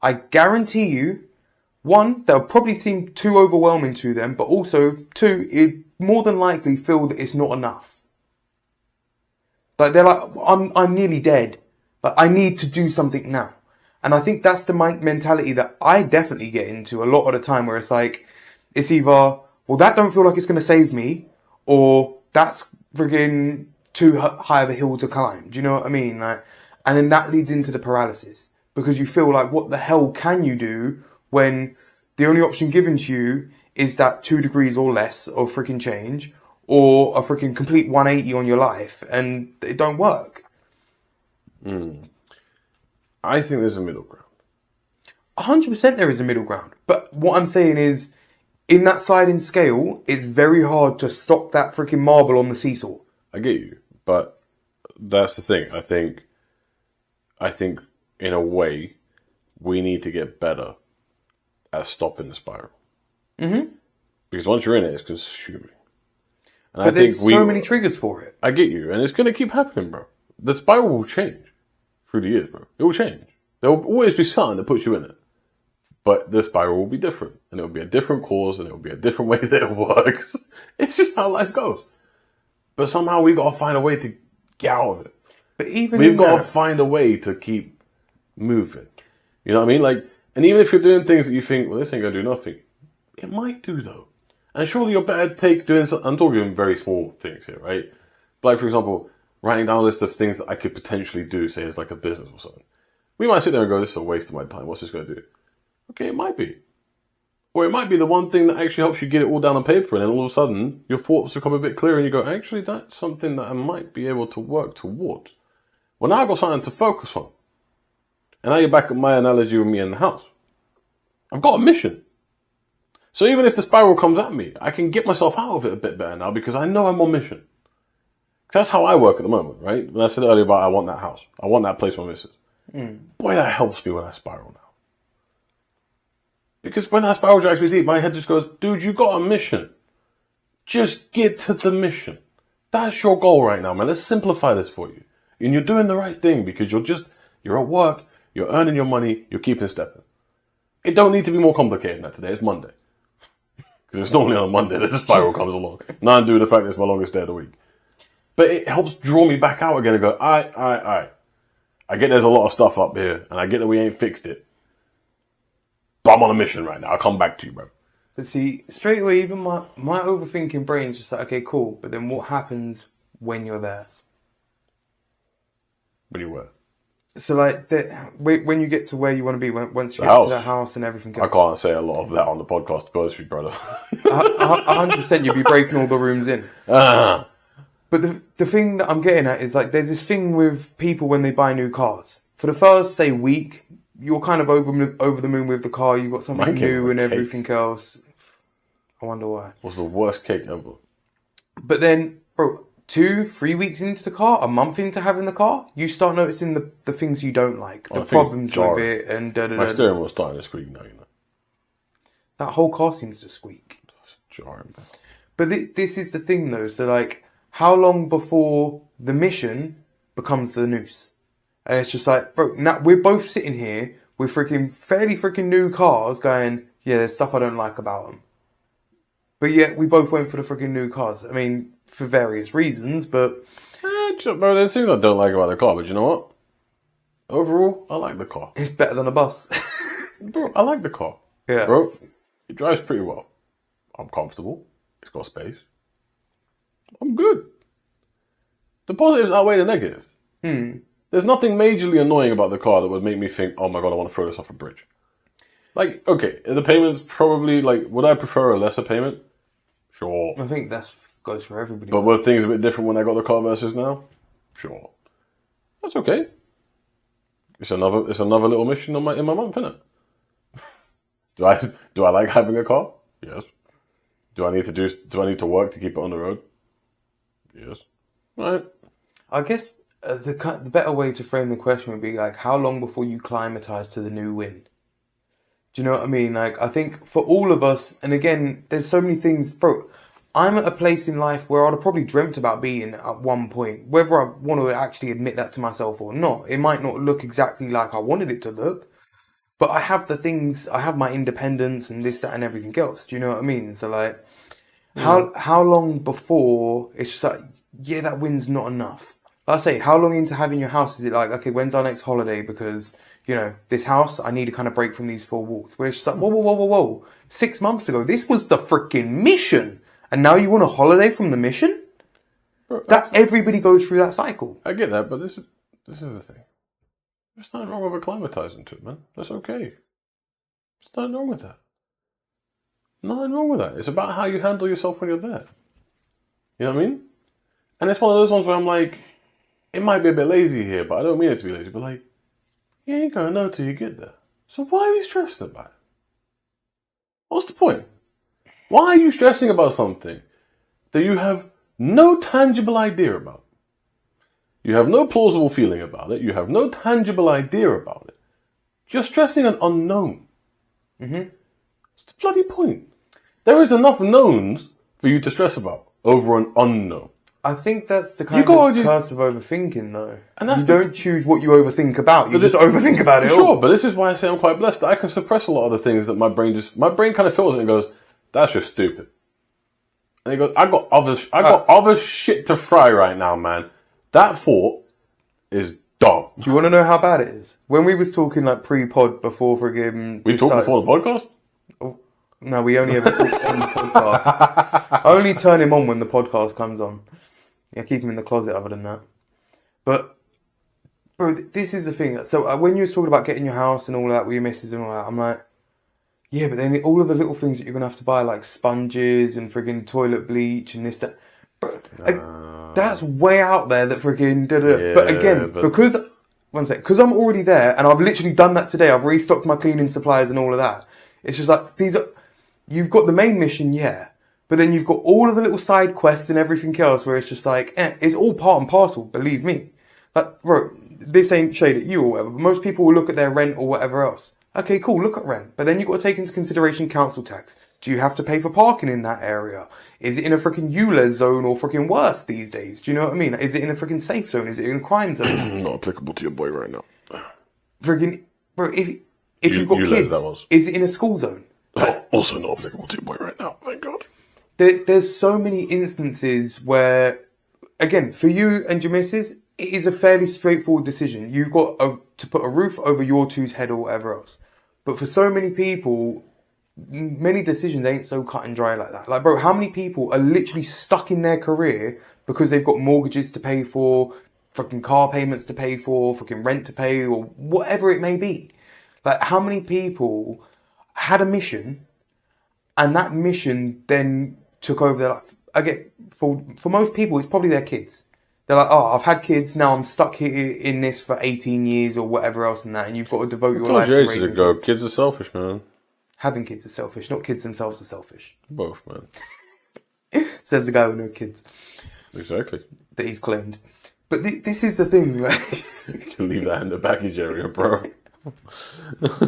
I guarantee you, one, they'll probably seem too overwhelming to them, but also, two, it more than likely feel that it's not enough. Like they're like, I'm nearly dead. Like I need to do something now. And I think that's the mentality that I definitely get into a lot of the time where it's like, it's either, well, that don't feel like it's going to save me, or that's friggin' too high of a hill to climb. Do you know what I mean? Like, and then that leads into the paralysis because you feel like, what the hell can you do when the only option given to you is that 2 degrees or less of freaking change or a freaking complete 180 on your life and it don't work.
I think there's a middle ground.
100% there is a middle ground. But what I'm saying is, in that sliding scale, it's very hard to stop that freaking marble on the seesaw.
I get you, but that's the thing. I think in a way, we need to get better at stopping the spiral. Mm-hmm. Because once you're in it, it's consuming. And
but there's so many triggers for it.
I get you, and it's going to keep happening, bro. The spiral will change through the years, bro. It will change. There will always be something that puts you in it. But the spiral will be different. And it will be a different cause, and it will be a different way that it works. It's just how life goes. But somehow we've got to find a way to get out of it.
But even
we've got to find a way to keep moving. You know what I mean? Like, and even if you're doing things that you think, well, this ain't going to do nothing. It might do, though. And surely you're better take doing, I'm talking very small things here, right? But like, for example, writing down a list of things that I could potentially do, say as like a business or something. We might sit there and go, this is a waste of my time. What's this going to do? Okay, it might be. Or it might be the one thing that actually helps you get it all down on paper, and then all of a sudden, your thoughts become a bit clearer, and you go, actually, that's something that I might be able to work towards. Well, now I've got something to focus on. And now you're back at my analogy with me in the house. I've got a mission. So even if the spiral comes at me, I can get myself out of it a bit better now because I know I'm on mission. That's how I work at the moment, right? When I said earlier about I want that house. I want that place for my missus. Boy, that helps me when I spiral now. Because when I spiral drags me deep, my head just goes, dude, you got a mission. Just get to the mission. That's your goal right now, man. Let's simplify this for you. And you're doing the right thing because you're at work, you're earning your money, you're keeping stepping. It don't need to be more complicated than that today. It's Monday. Because it's normally on a Monday that the spiral comes along. None due to the fact that it's my longest day of the week. But it helps draw me back out again and go, I get there's a lot of stuff up here, and I get that we ain't fixed it. But I'm on a mission right now. I'll come back to you, bro.
But see, straight away, even my overthinking brain's just like, okay, cool. But then what happens when you're there?
When you were.
So like, when you get to where you want to be, once you get to the house and everything else.
I can't say a lot of that on the podcast, to be honest with you, brother.
100% you'll be breaking all the rooms in. But the thing that I'm getting at is like, there's this thing with people when they buy new cars. For the first, say, week, you're kind of over the moon with the car. You've got something new and everything else. I wonder why.
What's the worst cake ever?
But then, bro, 2-3 weeks into the car, a month into having the car, you start noticing the things you don't like, the problems with it, and
My steering wheel's starting to squeak now, you know.
That whole car seems to squeak.
It's jarring, man.
But this is the thing, though. So, like, how long before the mission becomes the noose? And it's just like, bro, now we're both sitting here with fairly freaking new cars going, yeah, there's stuff I don't like about them. But yet, we both went for the freaking new cars. I mean, for various reasons, but...
Bro, there's things I don't like about the car, but you know what? Overall, I like the car.
It's better than a bus.
Bro, I like the car.
Yeah.
Bro, it drives pretty well. I'm comfortable. It's got space. I'm good. The positives outweigh the negatives. There's nothing majorly annoying about the car that would make me think, oh my God, I want to throw this off a bridge. Like, okay, the payment's probably, like, would I prefer a lesser payment? Sure.
I think goes for everybody.
But were things a bit different when I got the car versus now? Sure. That's okay. It's another little mission in my month, isn't it? Do I like having a car? Yes. Do I need to work to keep it on the road? Yes. Right.
I guess the better way to frame the question would be like, how long before you climatize to the new win? Do you know what I mean? Like, I think for all of us, and again, there's so many things, bro. I'm at a place in life where I'd have probably dreamt about being at one point, whether I want to actually admit that to myself or not. It might not look exactly like I wanted it to look, but I have the things, I have my independence and this, that, and everything else. Do you know what I mean? So like, how long before it's just like, yeah, that win's not enough. Like I say, how long into having your house is it like, okay, when's our next holiday? Because, you know, this house, I need to kind of break from these 4 walls. Where it's just like, whoa. 6 months ago, this was the freaking mission. And now you want a holiday from the mission?
Bro,
that everybody goes through that cycle.
I get that, but this is the thing. There's nothing wrong with acclimatizing to it, man. That's okay. There's nothing wrong with that. Nothing wrong with that. It's about how you handle yourself when you're there. You know what I mean? And it's one of those ones where I'm like, it might be a bit lazy here, but I don't mean it to be lazy. But like, you ain't gonna know till you get there. So why are you stressed about it? What's the point? Why are you stressing about something that you have no tangible idea about? You have no plausible feeling about it. You have no tangible idea about it. You're stressing an unknown.
Mm-hmm.
What's the bloody point? There is enough knowns for you to stress about over an unknown.
I think that's the kind of curse of overthinking, though. And you don't choose what you overthink about. You just overthink about it.
Sure, but this is why I say I'm quite blessed that I can suppress a lot of the things that my brain kind of filters it and goes, that's just stupid. And he goes, I got other shit to fry right now, man. That thought is dumb.
Do you want to know how bad it is? When we was talking like pre-pod before friggin'...
We talked before the podcast?
Oh, no, we only ever talk on the podcast. I only turn him on when the podcast comes on. Yeah, keep him in the closet other than that. But, bro, this is the thing. So when you was talking about getting your house and all that with your missus and all that, I'm like, yeah, but then all of the little things that you're going to have to buy, like sponges and friggin' toilet bleach and this, that. Bro, that's way out there that friggin' da-da.
Yeah,
but again, because I'm already there and I've literally done that today. I've restocked my cleaning supplies and all of that. It's just like, you've got the main mission, yeah. But then you've got all of the little side quests and everything else where it's just like, it's all part and parcel, believe me. Like, bro, this ain't shade at you or whatever, but most people will look at their rent or whatever else. Okay, cool, look at rent. But then you've got to take into consideration council tax. Do you have to pay for parking in that area? Is it in a freaking ULEZ zone or freaking worse these days? Do you know what I mean? Is it in a freaking safe zone? Is it in a crime zone?
Not applicable to your boy right now.
Freaking, bro, if you've got kids, is it in a school zone?
Also not applicable to your boy right now, thank God.
There's so many instances where, again, for you and your missus, it is a fairly straightforward decision. You've got to put a roof over your two's head or whatever else. But for so many people, many decisions ain't so cut and dry like that. Like, bro, how many people are literally stuck in their career because they've got mortgages to pay for, fucking car payments to pay for, fucking rent to pay, or whatever it may be? Like, how many people had a mission and that mission then took over their life? Again, for most people, it's probably their kids. They're like, oh, I've had kids, now I'm stuck here in this for 18 years or whatever else and that, and you've got to devote your life to raising kids.
Kids are selfish, man.
Having kids is selfish, not kids themselves are selfish.
Both, man.
Says the guy with no kids.
Exactly.
That he's claimed. But this is the thing, right?
You can leave that in the baggage area, bro.
but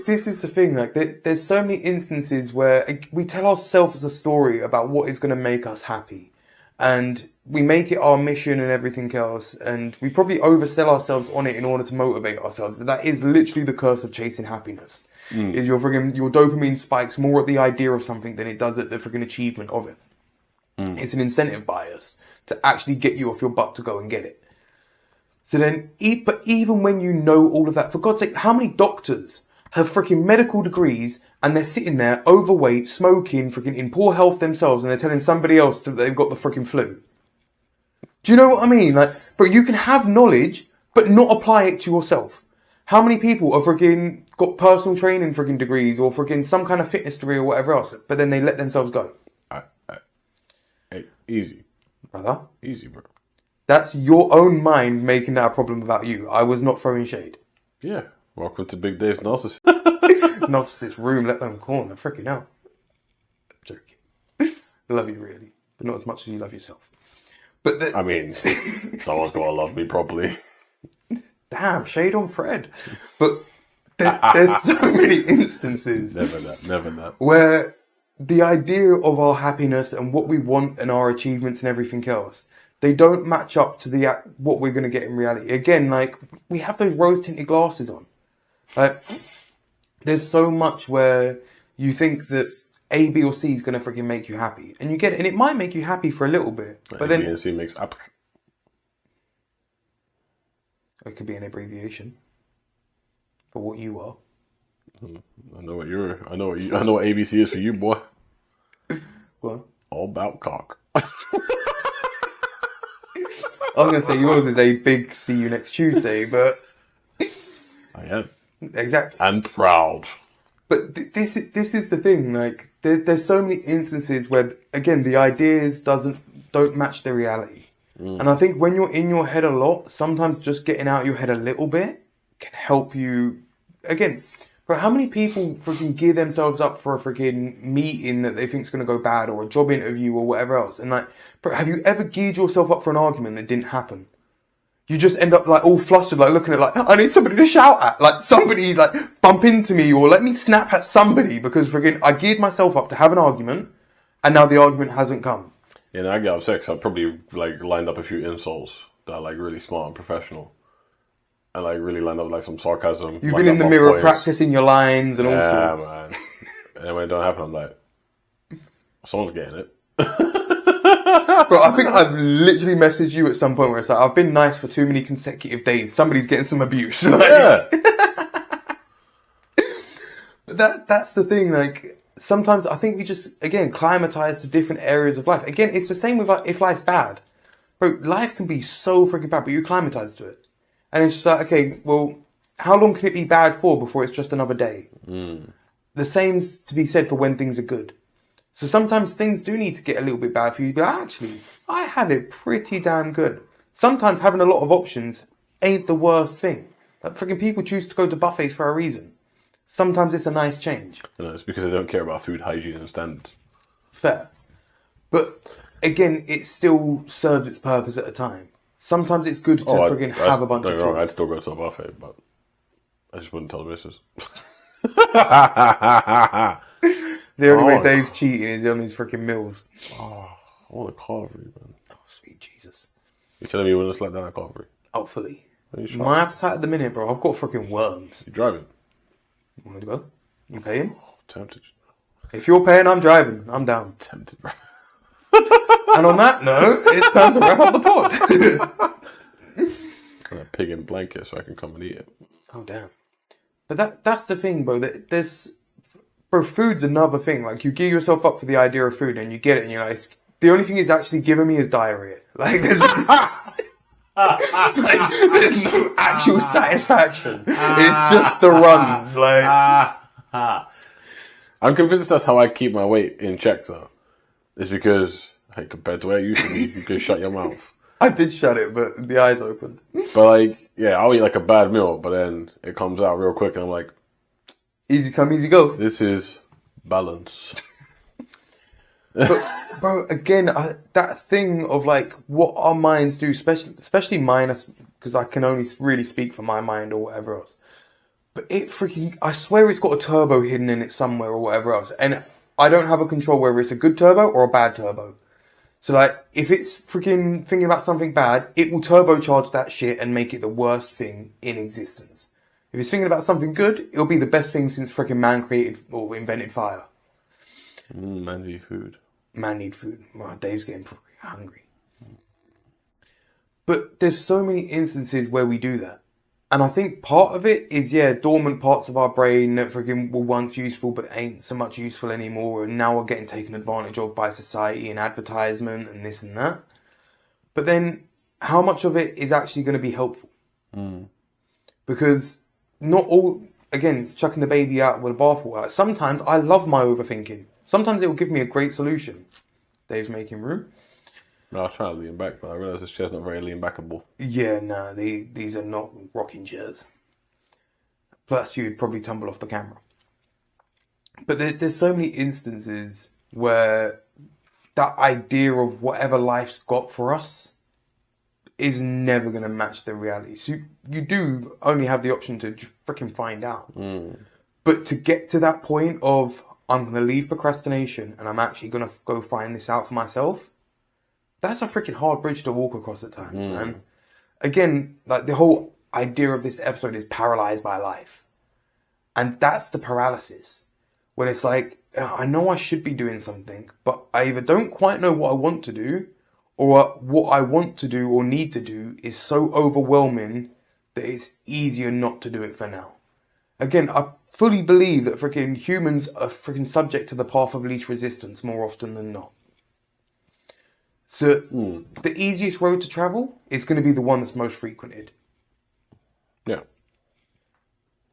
this is the thing, like there's so many instances where we tell ourselves a story about what is going to make us happy. And we make it our mission and everything else, and we probably oversell ourselves on it in order to motivate ourselves. That is literally the curse of chasing happiness. Is your dopamine spikes more at the idea of something than it does at the friggin' achievement of it. It's an incentive bias to actually get you off your butt to go and get it. So then, but even when you know all of that, for God's sake, how many doctors have freaking medical degrees and they're sitting there overweight, smoking, freaking in poor health themselves, and they're telling somebody else that they've got the freaking flu? Do you know what I mean? Like, but you can have knowledge, but not apply it to yourself. How many people are freaking got personal training freaking degrees or freaking some kind of fitness degree or whatever else, but then they let themselves go?
Hey, easy.
Brother.
Easy, bro.
That's your own mind making that a problem about you. I was not throwing shade.
Yeah. Welcome to Big Dave's Narcissist.
Narcissist room, let them corner. Freaking hell. I'm joking. I love you really, but not as much as you love yourself. But
I mean, someone's got to love me properly.
Damn, shade on Fred. But there's so many instances.
Never that.
Where the idea of our happiness and what we want and our achievements and everything else, they don't match up to what we're going to get in reality. Again, like, we have those rose-tinted glasses on. Like, there's so much where you think that A, B, or C is going to freaking make you happy. And you get it. And it might make you happy for a little bit. But then...
A, B, and C makes up.
It could be an abbreviation for what you are.
I know what ABC is for you, boy.
What?
All about cock.
I was going to say yours is a big see you next Tuesday, but...
I am.
Exactly.
And proud.
But this is the thing, like, there's so many instances where, again, the ideas don't match the reality. And I think when you're in your head a lot, sometimes just getting out of your head a little bit can help you. Again, bro, how many people freaking gear themselves up for a freaking meeting that they think is going to go bad, or a job interview or whatever else? And like, bro, have you ever geared yourself up for an argument that didn't happen? You just end up like all flustered, like looking at like, I need somebody to shout at, like somebody like bump into me or let me snap at somebody because freaking I geared myself up to have an argument and now the argument hasn't come.
Yeah, and I get upset because I probably like lined up a few insults that are like really smart and professional, and like really lined up like some sarcasm.
You've been in the mirror practicing your lines and all sorts.
Yeah, man. And then when it don't happen, I'm like, someone's getting it.
Bro, I think I've literally messaged you at some point where it's like, I've been nice for too many consecutive days. Somebody's getting some abuse. Like,
Yeah.
But that's the thing, like, sometimes I think we just, again, climatize to different areas of life. Again, it's the same with like, if life's bad. Bro, life can be so freaking bad, but you climatize to it. And it's just like, okay, well, how long can it be bad for before it's just another day? The same's to be said for when things are good. So sometimes things do need to get a little bit bad for you to be like, actually, I have it pretty damn good. Sometimes having a lot of options ain't the worst thing. Like, freaking people choose to go to buffets for a reason. Sometimes it's a nice change.
You know, it's because they don't care about food hygiene and standards.
Fair. But again, it still serves its purpose at a time. Sometimes it's good to friggin' have a bunch of choice.
I'd still go to a buffet, but I just wouldn't tell the missus.
The only way Dave's cheating is on his freaking meals.
Oh, I want a carvery, man.
Oh, sweet Jesus.
You telling me you wouldn't slap down a carvery?
Oh, fully.
Are you sure?
My appetite at the minute, bro, I've got freaking worms.
You driving?
You want to go? You paying?
Oh, tempted.
If you're paying, I'm driving. I'm down.
Tempted, bro.
And on that note, it's time to wrap up the pod.
And a pig in blanket so I can come and eat it.
Oh, damn. But that's the thing, bro. Bro, food's another thing. Like, you gear yourself up for the idea of food and you get it and you're like, the only thing it's actually giving me is diarrhea. Like, there's no actual satisfaction. It's just the runs. Like,
I'm convinced that's how I keep my weight in check, though. It's because, hey, compared to where it used to be, you could shut your mouth.
I did shut it, but the eyes opened.
But, like, yeah, I'll eat like a bad meal, but then it comes out real quick and I'm like,
easy come, easy go.
this is balance.
But, bro, again, that thing of like what our minds do, especially mine, because I can only really speak for my mind or whatever else. But I swear it's got a turbo hidden in it somewhere or whatever else. And I don't have a control whether it's a good turbo or a bad turbo. So like, if it's freaking thinking about something bad, it will turbocharge that shit and make it the worst thing in existence. If it's thinking about something good, it'll be the best thing since freaking man created or invented fire.
Man need food.
Man need food. Well, Dave's getting hungry. But there's so many instances where we do that. And I think part of it is, dormant parts of our brain that freaking were once useful but ain't so much useful anymore and now are getting taken advantage of by society and advertisement and this and that. But then how much of it is actually going to be helpful? Because not all, again, chucking the baby out with the bathwater. Like, sometimes I love my overthinking. Sometimes it will give me a great solution. Dave's making room.
No, I was trying to lean back, but I realised this chair's not very lean backable.
Yeah, no, these are not rocking chairs. Plus, you'd probably tumble off the camera. But there's so many instances where that idea of whatever life's got for us is never going to match the reality. So you do only have the option to freaking find out. But to get to that point of, I'm going to leave procrastination and I'm actually going to go find this out for myself, that's a freaking hard bridge to walk across at times, man. Again, like the whole idea of this episode is paralyzed by life. And that's the paralysis. When it's like, I know I should be doing something, but I either don't quite know what I want to do, or what I want to do or need to do is so overwhelming that it's easier not to do it for now. Again, I fully believe that freaking humans are freaking subject to the path of least resistance more often than not. So the easiest road to travel is going to be the one that's most frequented.
Yeah.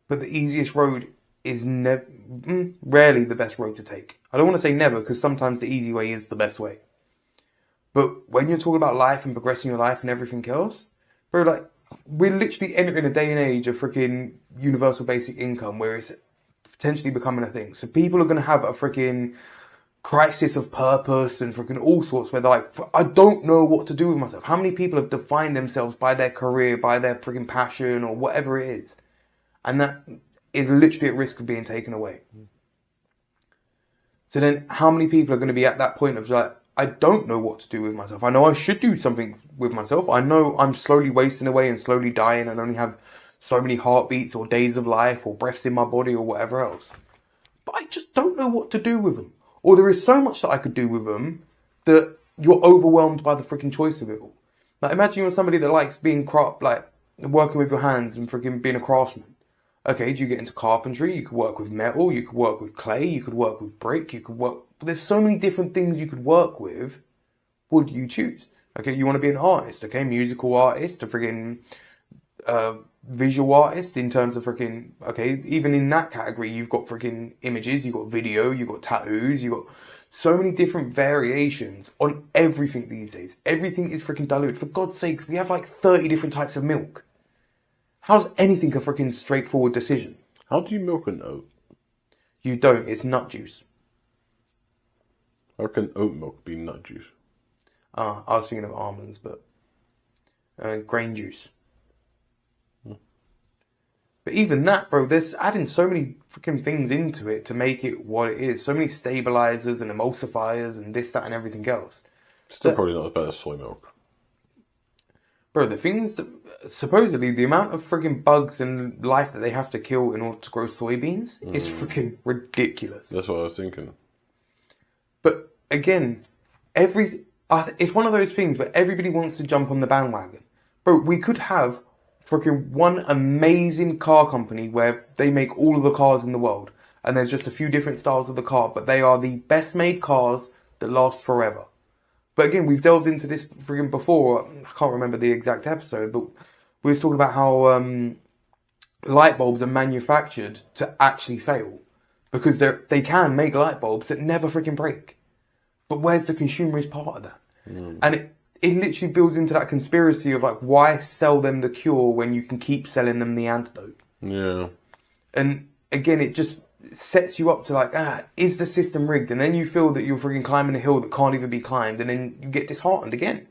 But the easiest road is rarely the best road to take. I don't want to say never, because sometimes the easy way is the best way. But when you're talking about life and progressing your life and everything else, bro, like, we're literally entering a day and age of freaking universal basic income where it's potentially becoming a thing. So people are going to have a freaking crisis of purpose and freaking all sorts where they're like, I don't know what to do with myself. How many people have defined themselves by their career, by their freaking passion or whatever it is? And that is literally at risk of being taken away. So then how many people are going to be at that point of like, I don't know what to do with myself. I know I should do something with myself. I know I'm slowly wasting away and slowly dying and only have so many heartbeats or days of life or breaths in my body or whatever else. But I just don't know what to do with them. Or there is so much that I could do with them that you're overwhelmed by the freaking choice of it all. Like, imagine you're somebody that likes being working with your hands and freaking being a craftsman. Okay, do you get into carpentry? You could work with metal, you could work with clay, you could work with brick, you could work... There's so many different things you could work with. What do you choose? Okay, you want to be an artist, okay? Musical artist, a freaking visual artist in terms of freaking... Okay, even in that category, you've got freaking images, you've got video, you've got tattoos, you've got so many different variations on everything these days. Everything is freaking diluted. For God's sakes, we have like 30 different types of milk. How's anything a freaking straightforward decision?
How do you milk an oat?
You don't. It's nut juice.
How can oat milk be nut juice?
I was thinking of almonds, but grain juice. But even that, bro, there's adding so many freaking things into it to make it what it is. So many stabilizers and emulsifiers and this, that, and everything else.
Still probably not as bad as soy milk.
Bro, the things that... Supposedly, the amount of freaking bugs and life that they have to kill in order to grow soybeans is freaking ridiculous.
That's what I was thinking.
But, again, it's one of those things where everybody wants to jump on the bandwagon. Bro, we could have freaking one amazing car company where they make all of the cars in the world. And there's just a few different styles of the car, but they are the best made cars that last forever. But again, we've delved into this freaking before. I can't remember the exact episode, but we were talking about how light bulbs are manufactured to actually fail. Because they can make light bulbs that never freaking break. But where's the consumerist part of that? And it literally builds into that conspiracy of like, why sell them the cure when you can keep selling them the antidote?
Yeah.
And again, it just sets you up to like, is the system rigged? And then you feel that you're freaking climbing a hill that can't even be climbed, and then you get disheartened again.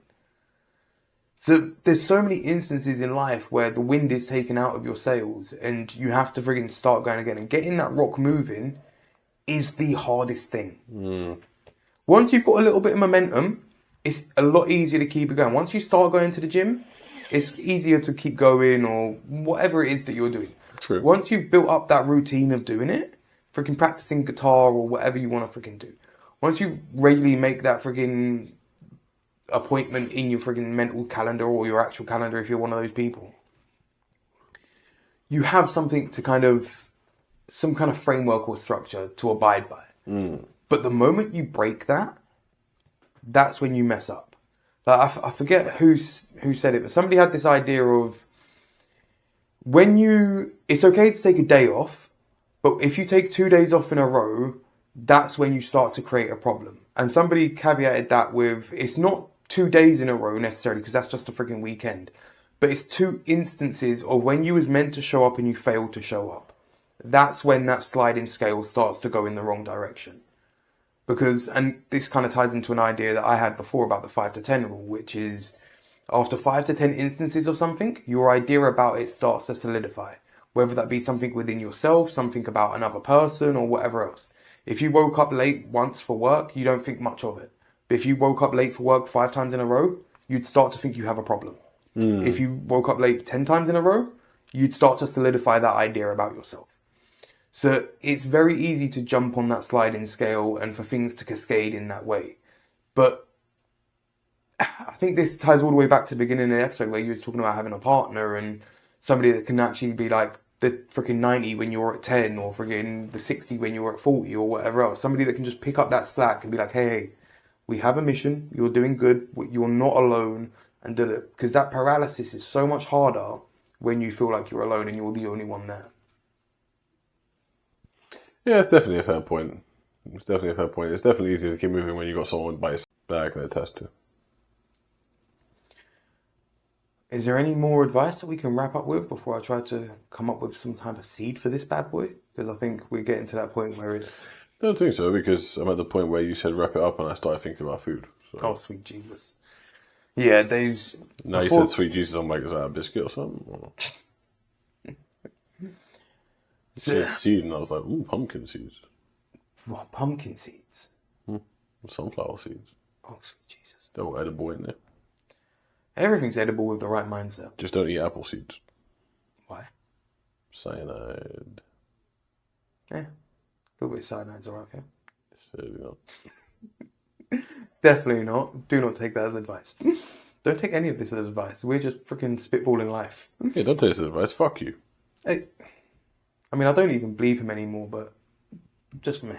So there's so many instances in life where the wind is taken out of your sails and you have to freaking start going again. And getting that rock moving is the hardest thing. Once you've got a little bit of momentum, it's a lot easier to keep it going. Once you start going to the gym, it's easier to keep going or whatever it is that you're doing.
True.
Once you've built up that routine of doing it, freaking practicing guitar or whatever you want to freaking do. Once you regularly make that freaking appointment in your freaking mental calendar or your actual calendar if you're one of those people, you have something to some kind of framework or structure to abide by. But the moment you break that, that's when you mess up. Like I forget who said it, but somebody had this idea of it's okay to take a day off, but if you take 2 days off in a row, that's when you start to create a problem. And somebody caveated that with, it's not 2 days in a row necessarily, because that's just a freaking weekend. But it's 2 instances of when you was meant to show up and you failed to show up. That's when that sliding scale starts to go in the wrong direction. Because, and this kind of ties into an idea that I had before about the 5 to 10 rule, which is after 5 to 10 instances of something, your idea about it starts to solidify. Whether that be something within yourself, something about another person, or whatever else. If you woke up late once for work, you don't think much of it. But if you woke up late for work 5 times in a row, you'd start to think you have a problem. If you woke up late 10 times in a row, you'd start to solidify that idea about yourself. So it's very easy to jump on that sliding scale and for things to cascade in that way. But I think this ties all the way back to the beginning of the episode where you was talking about having a partner and somebody that can actually be like the freaking 90 when you're at 10 or freaking the 60 when you're at 40 or whatever else. Somebody that can just pick up that slack and be like, hey, we have a mission. You're doing good. You're not alone. And do it. Because that paralysis is so much harder when you feel like you're alone and you're the only one there.
Yeah, it's definitely a fair point. It's definitely easier to keep moving when you've got someone by your back I can attest to.
Is there any more advice that we can wrap up with before I try to come up with some type of seed for this bad boy? Because I think we're getting to that point where it's...
I don't think so, because I'm at the point where you said wrap it up and I started thinking about food. So.
Oh, sweet Jesus. Yeah, Dave's...
Now you said sweet Jesus, I'm like, is that a biscuit or something? Or... said seed, and I was like, ooh, pumpkin seeds.
What, pumpkin seeds?
Sunflower seeds.
Oh, sweet Jesus.
They're all edible in there.
Everything's edible with the right mindset.
Just don't eat apple seeds.
Why?
Cyanide.
Yeah. A little bit of cyanide's alright, okay?
Certainly not.
Definitely not. Do not take that as advice. Don't take any of this as advice. We're just freaking spitballing life.
Yeah, don't take this as advice. Fuck you.
Hey, I mean, I don't even bleep him anymore, but just meh.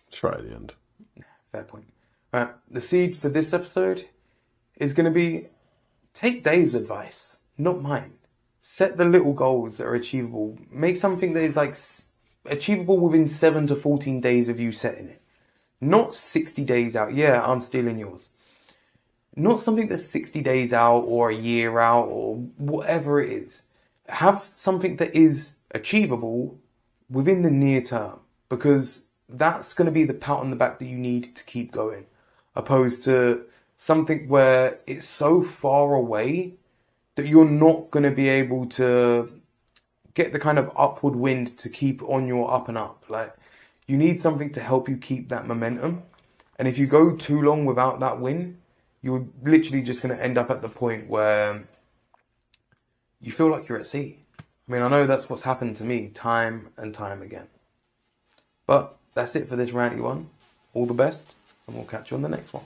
It's right at the end.
Fair point. The seed for this episode is going to be, take Dave's advice, not mine. Set the little goals that are achievable. Make something that is like achievable within 7 to 14 days of you setting it. Not 60 days out. Yeah, I'm stealing yours. Not something that's 60 days out or a year out or whatever it is. Have something that is achievable within the near term, because that's going to be the pat on the back that you need to keep going, opposed to something where it's so far away that you're not going to be able to get the kind of upward wind to keep on your up and up. Like, you need something to help you keep that momentum. And if you go too long without that win, you're literally just going to end up at the point where you feel like you're at sea. I mean, I know that's what's happened to me time and time again. But that's it for this ranty one. All the best, and we'll catch you on the next one.